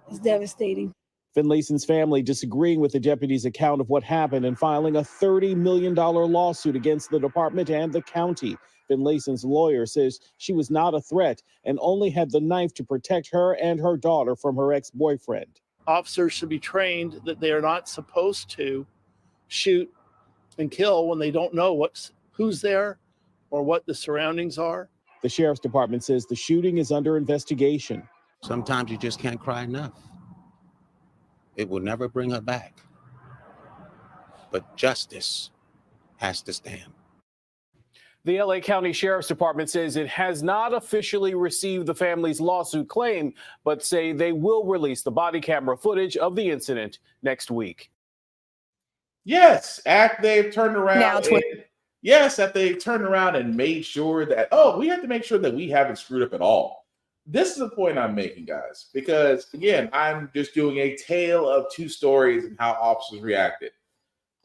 Speaker 22: It's devastating.
Speaker 20: Finlayson's family disagreeing with the deputy's account of what happened and filing a $30 million lawsuit against the department and the county. Finlayson's lawyer says she was not a threat and only had the knife to protect her and her daughter from her ex-boyfriend.
Speaker 23: Officers should be trained that they are not supposed to shoot and kill when they don't know who's there or what the surroundings are.
Speaker 20: The sheriff's department says the shooting is under investigation.
Speaker 21: Sometimes you just can't cry enough. It will never bring her back. But justice has to stand.
Speaker 20: The LA County Sheriff's Department says it has not officially received the family's lawsuit claim, but say they will release the body camera footage of the incident next week.
Speaker 2: Yes, after they've turned around.
Speaker 7: Now
Speaker 2: that they've turned around and made sure that, we have to make sure that we haven't screwed up at all. This is the point I'm making, guys, because, again, I'm just doing a tale of two stories and how officers reacted.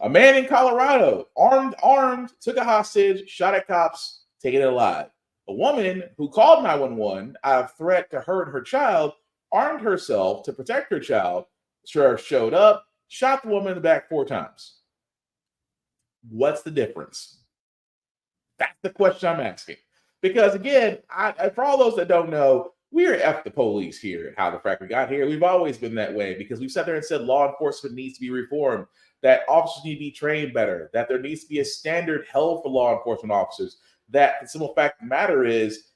Speaker 2: A man in Colorado, armed, took a hostage, shot at cops, taken it alive. A woman who called 911 out of threat to her and her child, armed herself to protect her child. Sheriff showed up, shot the woman in the back 4 times. What's the difference? That's the question I'm asking. Because, again, for all those that don't know, we are F the police here at How the Frack We Got Here. We've always been that way because we've sat there and said law enforcement needs to be reformed, that officers need to be trained better, that there needs to be a standard held for law enforcement officers, that the simple fact of the matter is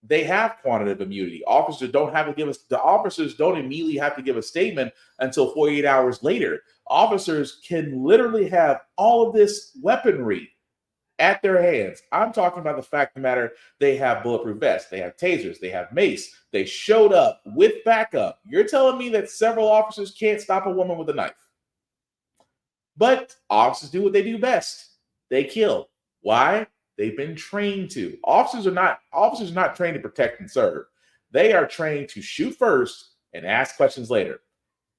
Speaker 2: they have quantitative immunity. The officers don't immediately have to give a statement until 48 hours later. Officers can literally have all of this weaponry at their hands. I'm talking about the fact of the matter, they have bulletproof vests, they have tasers, they have mace, they showed up with backup. You're telling me that several officers can't stop a woman with a knife. But officers do what they do best. They kill. Why? They've been trained to. Officers are not trained to protect and serve. They are trained to shoot first and ask questions later.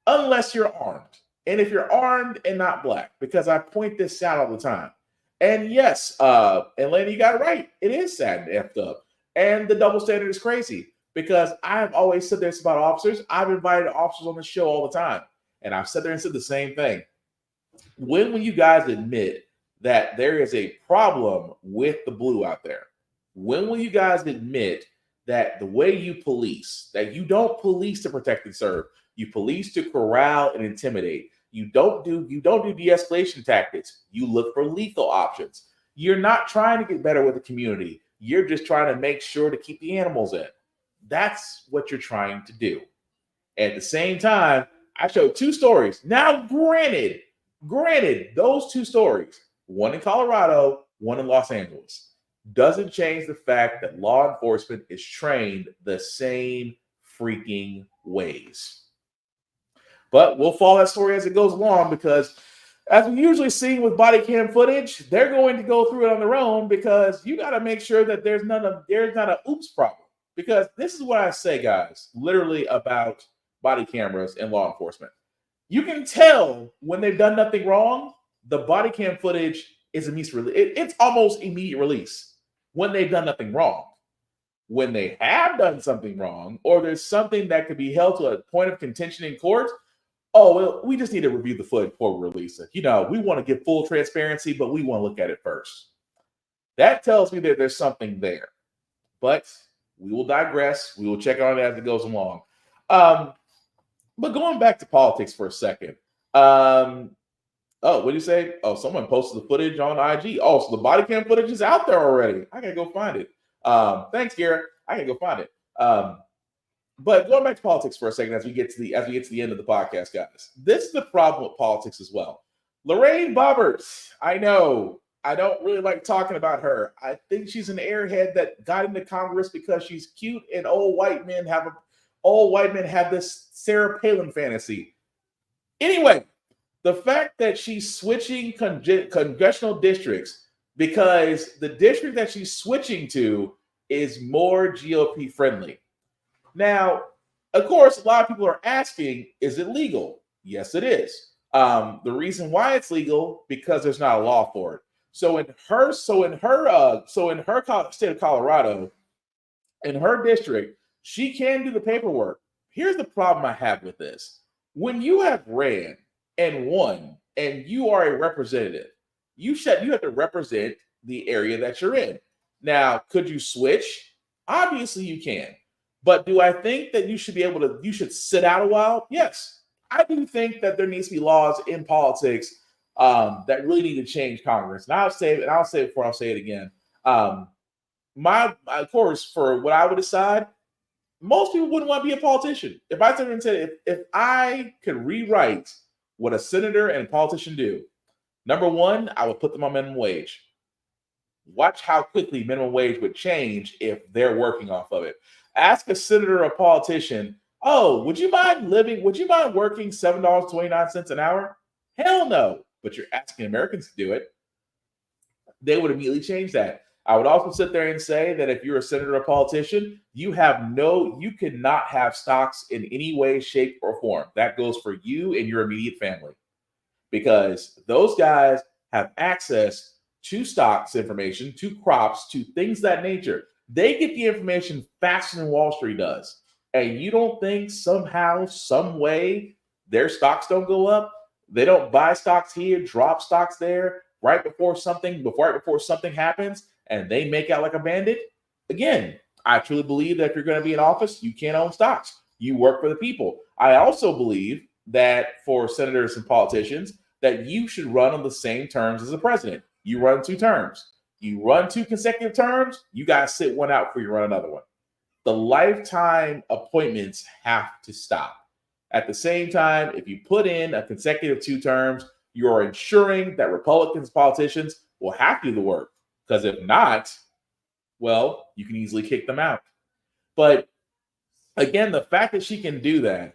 Speaker 2: Unless you're armed. And if you're armed and not black, because I point this out all the time. And yes, and Lena, you got it right. It is sad and effed up. And the double standard is crazy because I've always said this about officers. I've invited officers on the show all the time. And I've sat there and said the same thing. When will you guys admit that there is a problem with the blue out there? When will you guys admit that the way you police, that you don't police to protect and serve, you police to corral and intimidate? You don't do de-escalation tactics. You look for lethal options. You're not trying to get better with the community. You're just trying to make sure to keep the animals in. That's what you're trying to do. At the same time, I showed 2 stories. Now, granted, those 2 stories, one in Colorado, one in Los Angeles, doesn't change the fact that law enforcement is trained the same freaking ways. But we'll follow that story as it goes along because, as we usually see with body cam footage, they're going to go through it on their own because you got to make sure that there's not an oops problem. Because this is what I say, guys, literally about body cameras and law enforcement. You can tell when they've done nothing wrong. The body cam footage is it's almost immediate release when they've done nothing wrong. When they have done something wrong, or there's something that could be held to a point of contention in court, well, we just need to review the footage before we release it. We want to get full transparency, but we want to look at it first. That tells me that there's something there. But we will digress. We will check on it as it goes along. But going back to politics for a second. What did you say? Oh, someone posted the footage on IG. Oh, so the body cam footage is out there already. I gotta go find it. Thanks, Garrett. I gotta go find it. But going back to politics for a second, as we get to the end of the podcast, guys, this is the problem with politics as well. Lorraine Bobbers. I know. I don't really like talking about her. I think she's an airhead that got into Congress because she's cute and old white men have this Sarah Palin fantasy. Anyway, the fact that she's switching congressional districts because the district that she's switching to is more GOP friendly. Now, of course, a lot of people are asking, is it legal? Yes, it is. The reason why it's legal because there's not a law for it. So in her state of Colorado, in her district, she can do the paperwork. Here's the problem I have with this: when you have ran and won, and you are a representative, you have to represent the area that you're in. Now, could you switch? Obviously, you can. But do I think that you should sit out a while? Yes. I do think that there needs to be laws in politics that really need to change Congress. And I'll say it before I'll say it again. Of course, for what I would decide, most people wouldn't want to be a politician. If I said and said, if I could rewrite what a senator and a politician do, number one, I would put them on minimum wage. Watch how quickly minimum wage would change if they're working off of it. Ask a senator or a politician, oh, would you mind working $7.29 an hour? Hell no. But you're asking Americans to do it. They would immediately change that. I would also sit there and say that if you're a senator or a politician, you cannot have stocks in any way, shape, or form. That goes for you and your immediate family. Because those guys have access to stocks information, to crops, to things of that nature. They get the information faster than Wall Street does. And you don't think somehow, some way, their stocks don't go up? They don't buy stocks here, drop stocks there, right before something happens, and they make out like a bandit? Again, I truly believe that if you're going to be in office, you can't own stocks. You work for the people. I also believe that for senators and politicians, that you should run on the same terms as the president. You run 2 terms. You run 2 consecutive terms, you got to sit one out before you run another one. The lifetime appointments have to stop. At the same time, if you put in a consecutive 2 terms, you are ensuring that Republicans politicians will have to do the work. Because if not, well, you can easily kick them out. But again, the fact that she can do that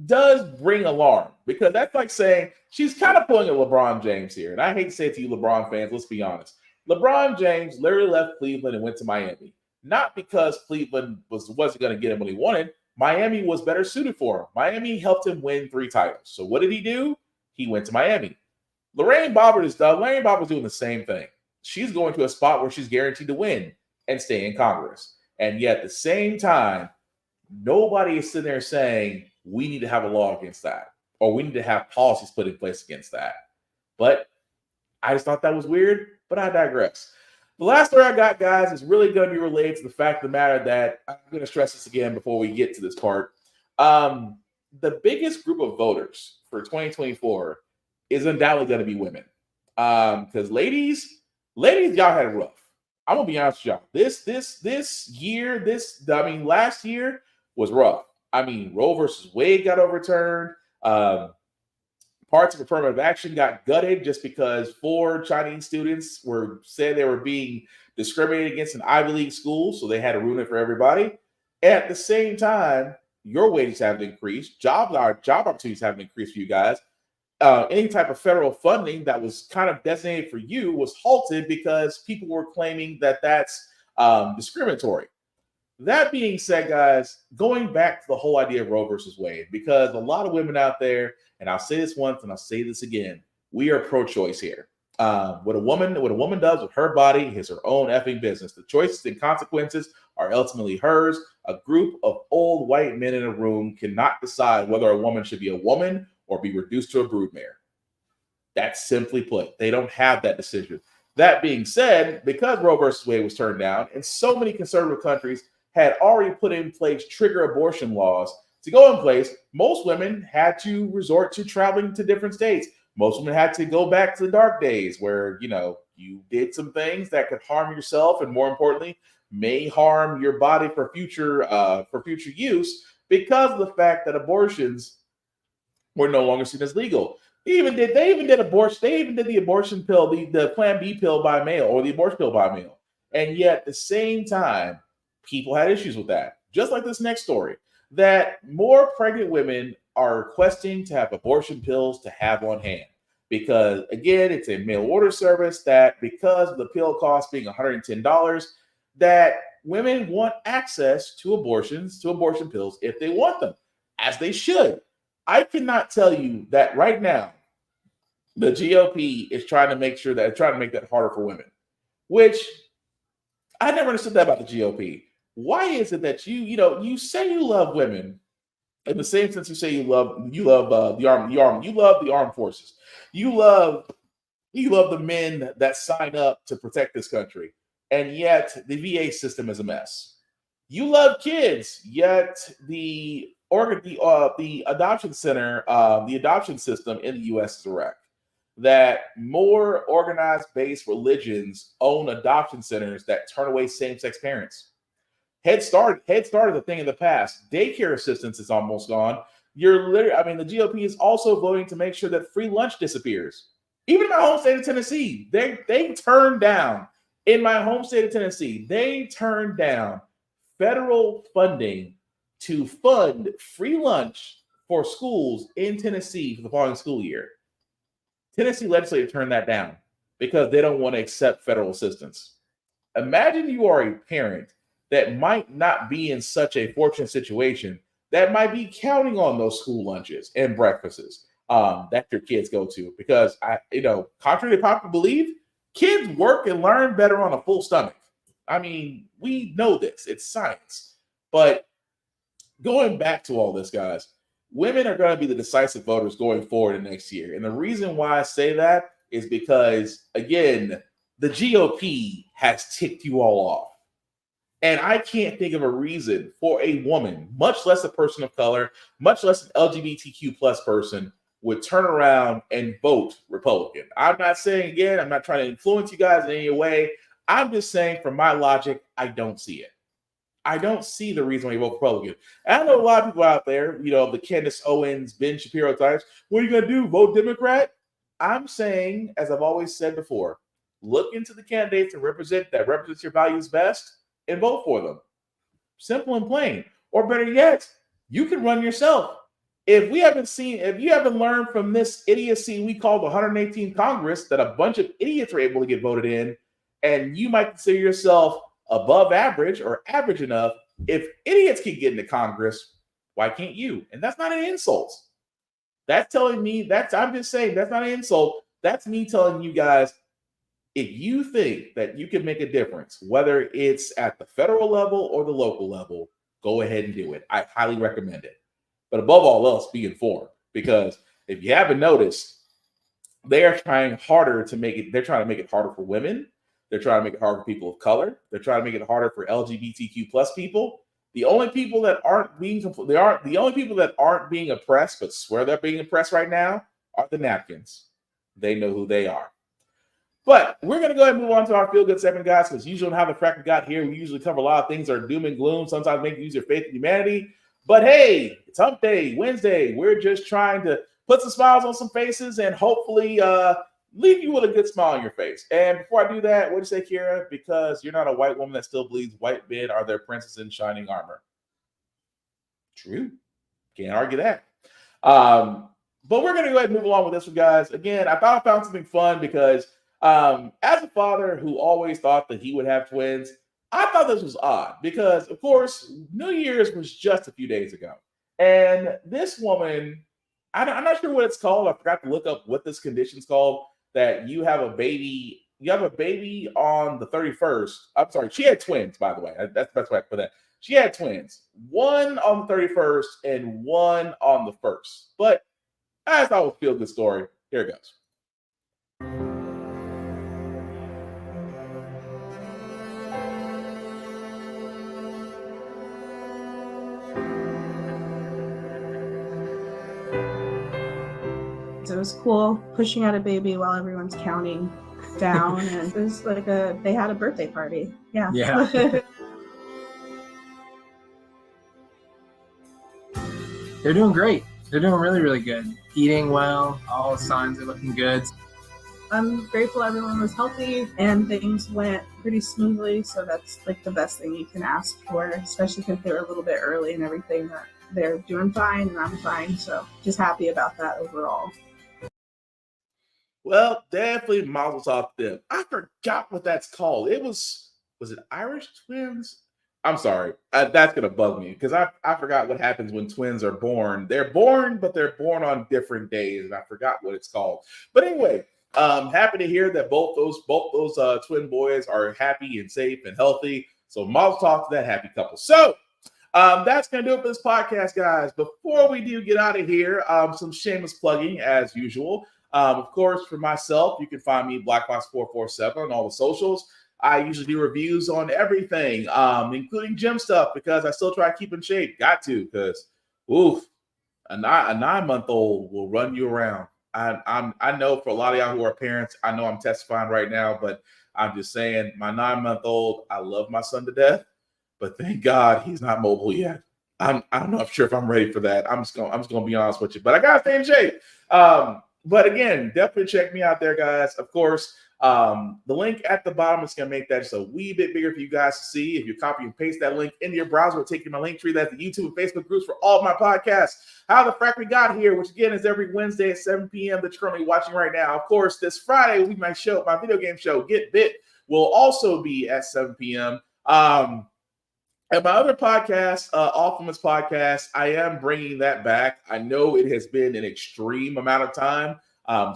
Speaker 2: does bring alarm, because that's like saying she's kind of pulling a LeBron James here. And I hate to say it to you, LeBron fans, let's be honest. LeBron James literally left Cleveland and went to Miami. Not because Cleveland wasn't going to get him what he wanted. Miami was better suited for him. Miami helped him win 3 titles. So what did he do? He went to Miami. Lorraine Bobbert is doing the same thing. She's going to a spot where she's guaranteed to win and stay in Congress. And yet at the same time, nobody is sitting there saying we need to have a law against that, or we need to have policies put in place against that. But I just thought that was weird, but I digress. The last story I got, guys, is really going to be related to the fact of the matter that I'm going to stress this again before we get to this part. The biggest group of voters for 2024 is undoubtedly going to be women. Because ladies, y'all had it rough. I'm gonna be honest with y'all. Last year was rough. Roe versus Wade got overturned. Parts of affirmative action got gutted just because 4 Chinese students said they were being discriminated against in Ivy League schools, so they had to ruin it for everybody. At the same time, your wages have increased. Job opportunities have increased for you guys. Any type of federal funding that was kind of designated for you was halted because people were claiming that that's discriminatory. That being said, guys, going back to the whole idea of Roe versus Wade, because a lot of women out there, and I'll say this once and I'll say this again, we are pro-choice here. What a woman does with her body is her own effing business. The choices and consequences are ultimately hers. A group of old white men in a room cannot decide whether a woman should be a woman or be reduced to a broodmare. That's simply put. They don't have that decision. That being said, because Roe versus Wade was turned down, and so many conservative countries had already put in place trigger abortion laws to go in place, most women had to resort to traveling to different states. Most women had to go back to the dark days where, you did some things that could harm yourself and, more importantly, may harm your body for future use, because of the fact that abortions were no longer seen as legal. They even did abortion. They even did the abortion pill, the Plan B pill by mail, or the abortion pill by mail. And yet, at the same time, people had issues with that. Just like this next story, that more pregnant women are requesting to have abortion pills to have on hand. Because again, it's a mail order service that, because of the pill cost being $110, that women want access to abortion pills if they want them, as they should. I cannot tell you that right now, the GOP is trying to make that harder for women, which I never understood that about the GOP. Why is it that you say you love women in the same sense you say you love the armed forces, you love the men that sign up to protect this country, and yet the VA system is a mess. You love kids, yet the adoption center, the adoption system in the U.S. is a wreck. That more organized based religions own adoption centers that turn away same-sex parents. Head Start is a thing in the past. Daycare assistance is almost gone. The GOP is also voting to make sure that free lunch disappears. Even in my home state of Tennessee, they turned down federal funding to fund free lunch for schools in Tennessee for the following school year. Tennessee legislature turned that down because they don't want to accept federal assistance. Imagine you are a parent that might not be in such a fortunate situation, that might be counting on those school lunches and breakfasts that your kids go to. Because contrary to popular belief, kids work and learn better on a full stomach. I mean, we know this. It's science. But going back to all this, guys, women are going to be the decisive voters going forward in next year. And the reason why I say that is because, again, the GOP has ticked you all off. And I can't think of a reason for a woman, much less a person of color, much less an LGBTQ plus person, would turn around and vote Republican. I'm not saying, again, I'm not trying to influence you guys in any way. I'm just saying, from my logic, I don't see it. I don't see the reason why you vote Republican. And I know a lot of people out there, the Candace Owens, Ben Shapiro types, what are you going to do, vote Democrat? I'm saying, as I've always said before, look into the candidates that represent your values best and vote for them. Simple and plain. Or better yet, you can run yourself. If you haven't learned from this idiocy we call the 118th Congress, that a bunch of idiots were able to get voted in, and you might consider yourself above average or average enough, if idiots can get into Congress, why can't you? And that's not an insult. I'm just saying, that's not an insult. That's me telling you guys, if you think that you can make a difference, whether it's at the federal level or the local level, go ahead and do it. I highly recommend it. But above all else, be informed. Because if you haven't noticed, they are trying harder to make it. They're trying to make it harder for women. They're trying to make it harder for people of color. They're trying to make it harder for LGBTQ plus people. The only people that aren't being oppressed, but swear they're being oppressed right now, are the napkins. They know who they are. But we're going to go ahead and move on to our feel-good segment, guys, because usually on How the Frack We Got Here, we usually cover a lot of things that are doom and gloom, sometimes make you use your faith in humanity. But hey, it's Hump Day, Wednesday. We're just trying to put some smiles on some faces and hopefully leave you with a good smile on your face. And before I do that, what do you say, Kira? Because you're not a white woman that still believes white men are their princess in shining armor. True. Can't argue that. But we're going to go ahead and move along with this one, guys. Again, I thought I found something fun because as a father who always thought that he would have twins, I thought this was odd because, of course, New Year's was just a few days ago. And this woman, I'm not sure what it's called. I forgot to look up what this condition's called, that you have a baby on the 31st. I'm sorry, she had twins, by the way. That's the best way I put that. She had twins, one on the 31st and one on the 1st. But I thought it was a feel-good story. Here it goes.
Speaker 1: It was cool pushing out a baby while everyone's counting down, and it was like they had a birthday party. Yeah.
Speaker 3: They're doing great. They're doing really, really good. Eating well, all signs are looking good.
Speaker 1: I'm grateful everyone was healthy and things went pretty smoothly. So that's like the best thing you can ask for, especially because they were a little bit early and everything. That they're doing fine and I'm fine. So just happy about that overall.
Speaker 2: Well, definitely mazel tov to them. I forgot what that's called. Was it Irish twins? I'm sorry. That's going to bug me because I forgot what happens when twins are born. They're born, but they're born on different days, and I forgot what it's called. But anyway, happy to hear that both those twin boys are happy and safe and healthy. So mazel tov to that happy couple. So that's going to do it for this podcast, guys. Before we do get out of here, some shameless plugging as usual. Of course, for myself, you can find me BlackBox447 on all the socials. I usually do reviews on everything, including gym stuff, because I still try to keep in shape. Got to, because a 9-month-old will run you around. I know for a lot of y'all who are parents, I know I'm testifying right now, but I'm just saying, my 9-month-old, I love my son to death, but thank God he's not mobile yet. I'm not sure if I'm ready for that. I'm just gonna be honest with you, but I gotta stay in shape. But again, definitely check me out there, guys. Of course, the link at the bottom is going to make that just a wee bit bigger for you guys to see. If you copy and paste that link into your browser, it'll take you to my link tree. That's the YouTube and Facebook groups for all of my podcasts. How the Frack We Got Here, which again is every Wednesday at 7 p.m. that you're currently watching right now. Of course, this Friday will be my video game show, Get Bit, will also be at 7 p.m. And my other podcast, Off Limits Podcast, I am bringing that back. I know it has been an extreme amount of time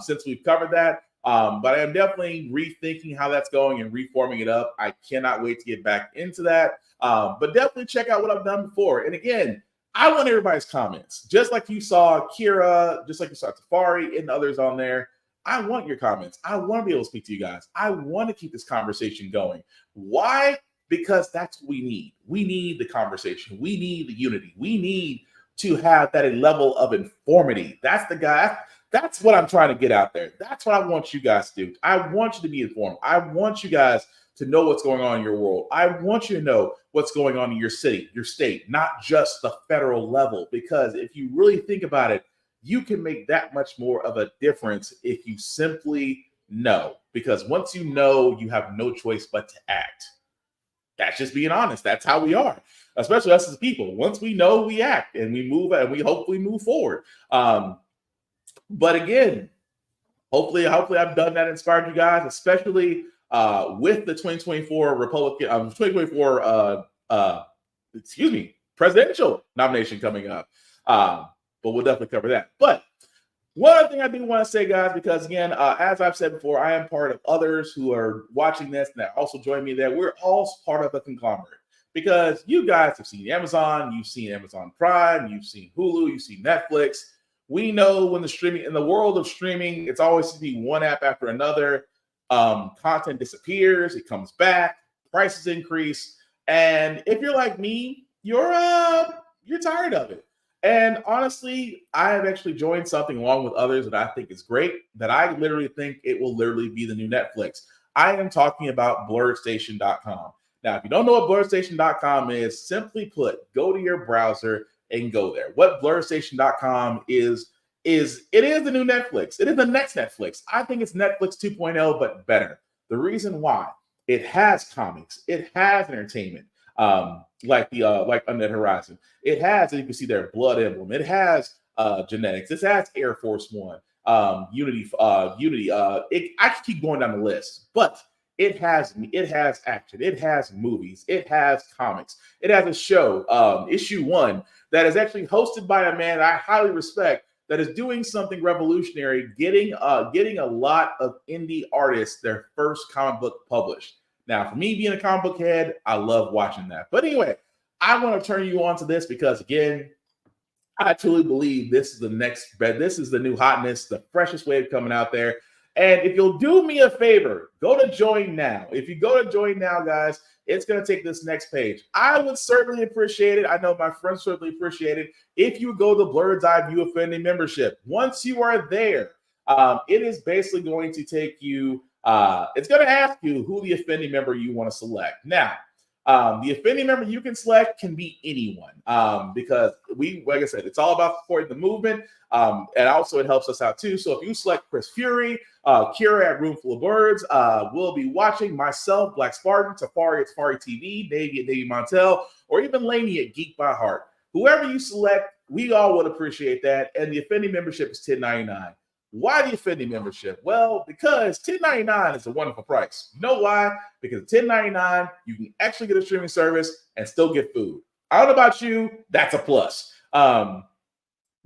Speaker 2: since we've covered that, but I am definitely rethinking how that's going and reforming it up. I cannot wait to get back into that, but definitely check out what I've done before. And again, I want everybody's comments. Just like you saw Kira, just like you saw Tafari and others on there, I want your comments. I want to be able to speak to you guys. I want to keep this conversation going. Why? Because that's what we need. We need the conversation. We need the unity. We need to have that level of informity. That's the guy. That's what I'm trying to get out there. That's what I want you guys to do. I want you to be informed. I want you guys to know what's going on in your world. I want you to know what's going on in your city, your state, not just the federal level. Because if you really think about it, you can make that much more of a difference if you simply know. Because once you know, you have no choice but to act. That's just being honest. That's how we are, especially us as people. Once we know, we act and we move and we hopefully move forward. But again, hopefully I've done that, inspired you guys, especially with the 2024 presidential nomination coming up. But we'll definitely cover that. But one other thing I do want to say, guys, because again, as I've said before, I am part of others who are watching this and that also join me there. We're all part of a conglomerate because you guys have seen Amazon, you've seen Amazon Prime, you've seen Hulu, you've seen Netflix. We know when in the world of streaming, it's always to be one app after another. Content disappears, it comes back, prices increase, and if you're like me, you're tired of it. And honestly, I have actually joined something along with others that I think is great, that I literally think it will literally be the new Netflix. I am talking about blurredstation.com. Now, if you don't know what blurredstation.com is, simply put, go to your browser and go there. What blurredstation.com is it is the new Netflix. It is the next Netflix. I think it's Netflix 2.0, but better. The reason why, it has comics, it has entertainment. Like Undead Horizon. It has, as you can see there, Blood Emblem. It has genetics. This has Air Force One, Unity. I can keep going down the list, but it has action. It has movies. It has comics. It has a show, Issue 1, that is actually hosted by a man I highly respect, that is doing something revolutionary, getting a lot of indie artists their first comic book published. Now, for me being a comic book head, I love watching that. But anyway, I want to turn you on to this because, again, I truly believe this is the next bed. This is the new hotness, the freshest wave coming out there. And if you'll do me a favor, go to Join Now. If you go to Join Now, guys, it's going to take this next page. I would certainly appreciate it. I know my friends certainly appreciate it if you go to Blurred's Eye View Offending membership. Once you are there, it is basically going to take you. It's going to ask you who the offending member you want to select. Now, The offending member you can select can be anyone, because like I said, it's all about supporting the movement, and also it helps us out too. So if you select Chris Fury, Kira at Roomful of Birds, we'll be watching myself, Black Spartan, Tafari at Tafari TV, Navy at Navy Montel, or even Laney at Geek by Heart. Whoever you select, we all would appreciate that. And the offending membership is $10.99. Why the offending membership? Well, because $10.99 is a wonderful price. You know why? Because $10.99, you can actually get a streaming service and still get food. I don't know about you, that's a plus. But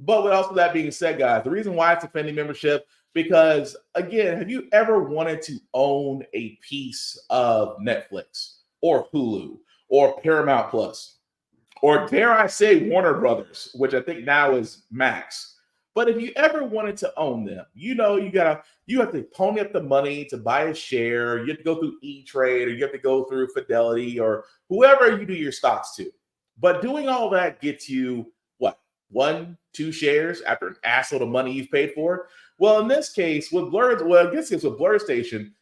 Speaker 2: with also that being said, guys, the reason why it's offending membership, because again, have you ever wanted to own a piece of Netflix or Hulu or Paramount Plus, or dare I say Warner Brothers, which I think now is Max? But if you ever wanted to own them, you have to pony up the money to buy a share. You have to go through E-Trade, or you have to go through Fidelity, or whoever you do your stocks to. But doing all that gets you what? 1-2 shares after an assload of money you've paid for? Well, in this case, with Blur Station,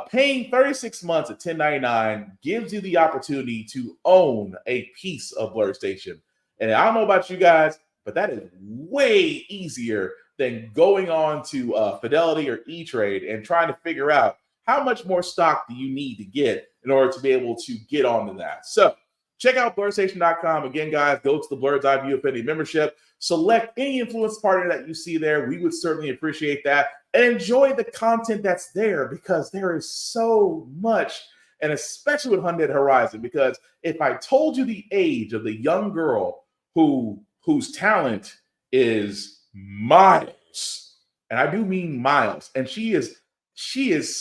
Speaker 2: paying 36 months at $10.99 gives you the opportunity to own a piece of Blur Station. And I don't know about you guys, but that is way easier than going on to Fidelity or E-Trade and trying to figure out how much more stock do you need to get in order to be able to get onto that. So check out blurstation.com. Again, guys, go to the Blur's Eye View Affinity membership. Select any influence partner that you see there. We would certainly appreciate that. And enjoy the content that's there, because there is so much, and especially with Hyundai Horizon, because if I told you the age of the young girl whose talent is miles, and I do mean miles, and she is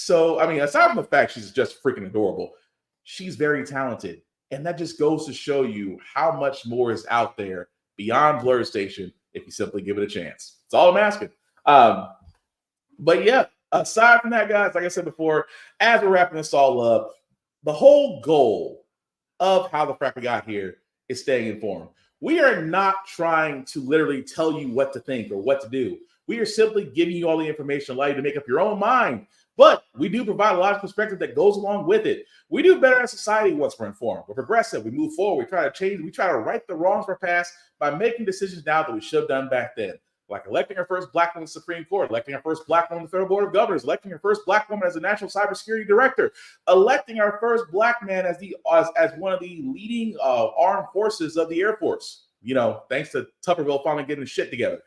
Speaker 2: so, I mean, aside from the fact she's just freaking adorable, she's very talented. And that just goes to show you how much more is out there beyond Blur Station if you simply give it a chance. That's all I'm asking. But yeah, aside from that, guys, like I said before, as we're wrapping this all up, the whole goal of How the Frack We Got Here is staying informed. We are not trying to literally tell you what to think or what to do. We are simply giving you all the information, allow you to make up your own mind. But we do provide a lot of perspective that goes along with it. We do better as society once we're informed. We're progressive. We move forward. We try to change. We try to right the wrongs of our past by making decisions now that we should have done back then. Like electing our first Black woman to the Supreme Court, electing our first Black woman to the Federal Board of Governors, electing our first Black woman as the National Cybersecurity Director, electing our first Black man as one of the leading armed forces of the Air Force. You know, thanks to Tupperville finally getting the shit together.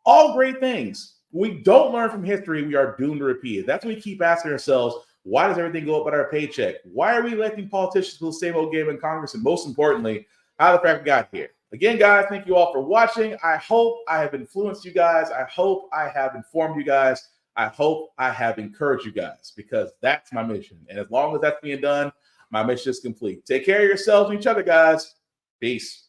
Speaker 2: All great things. We don't learn from history, we are doomed to repeat it. That's when we keep asking ourselves, why does everything go up at our paycheck? Why are we electing politicians for the same old game in Congress? And most importantly, how the Frack we got here. Again, guys, thank you all for watching. I hope I have influenced you guys. I hope I have informed you guys. I hope I have encouraged you guys, because that's my mission. And as long as that's being done, my mission is complete. Take care of yourselves and each other, guys. Peace.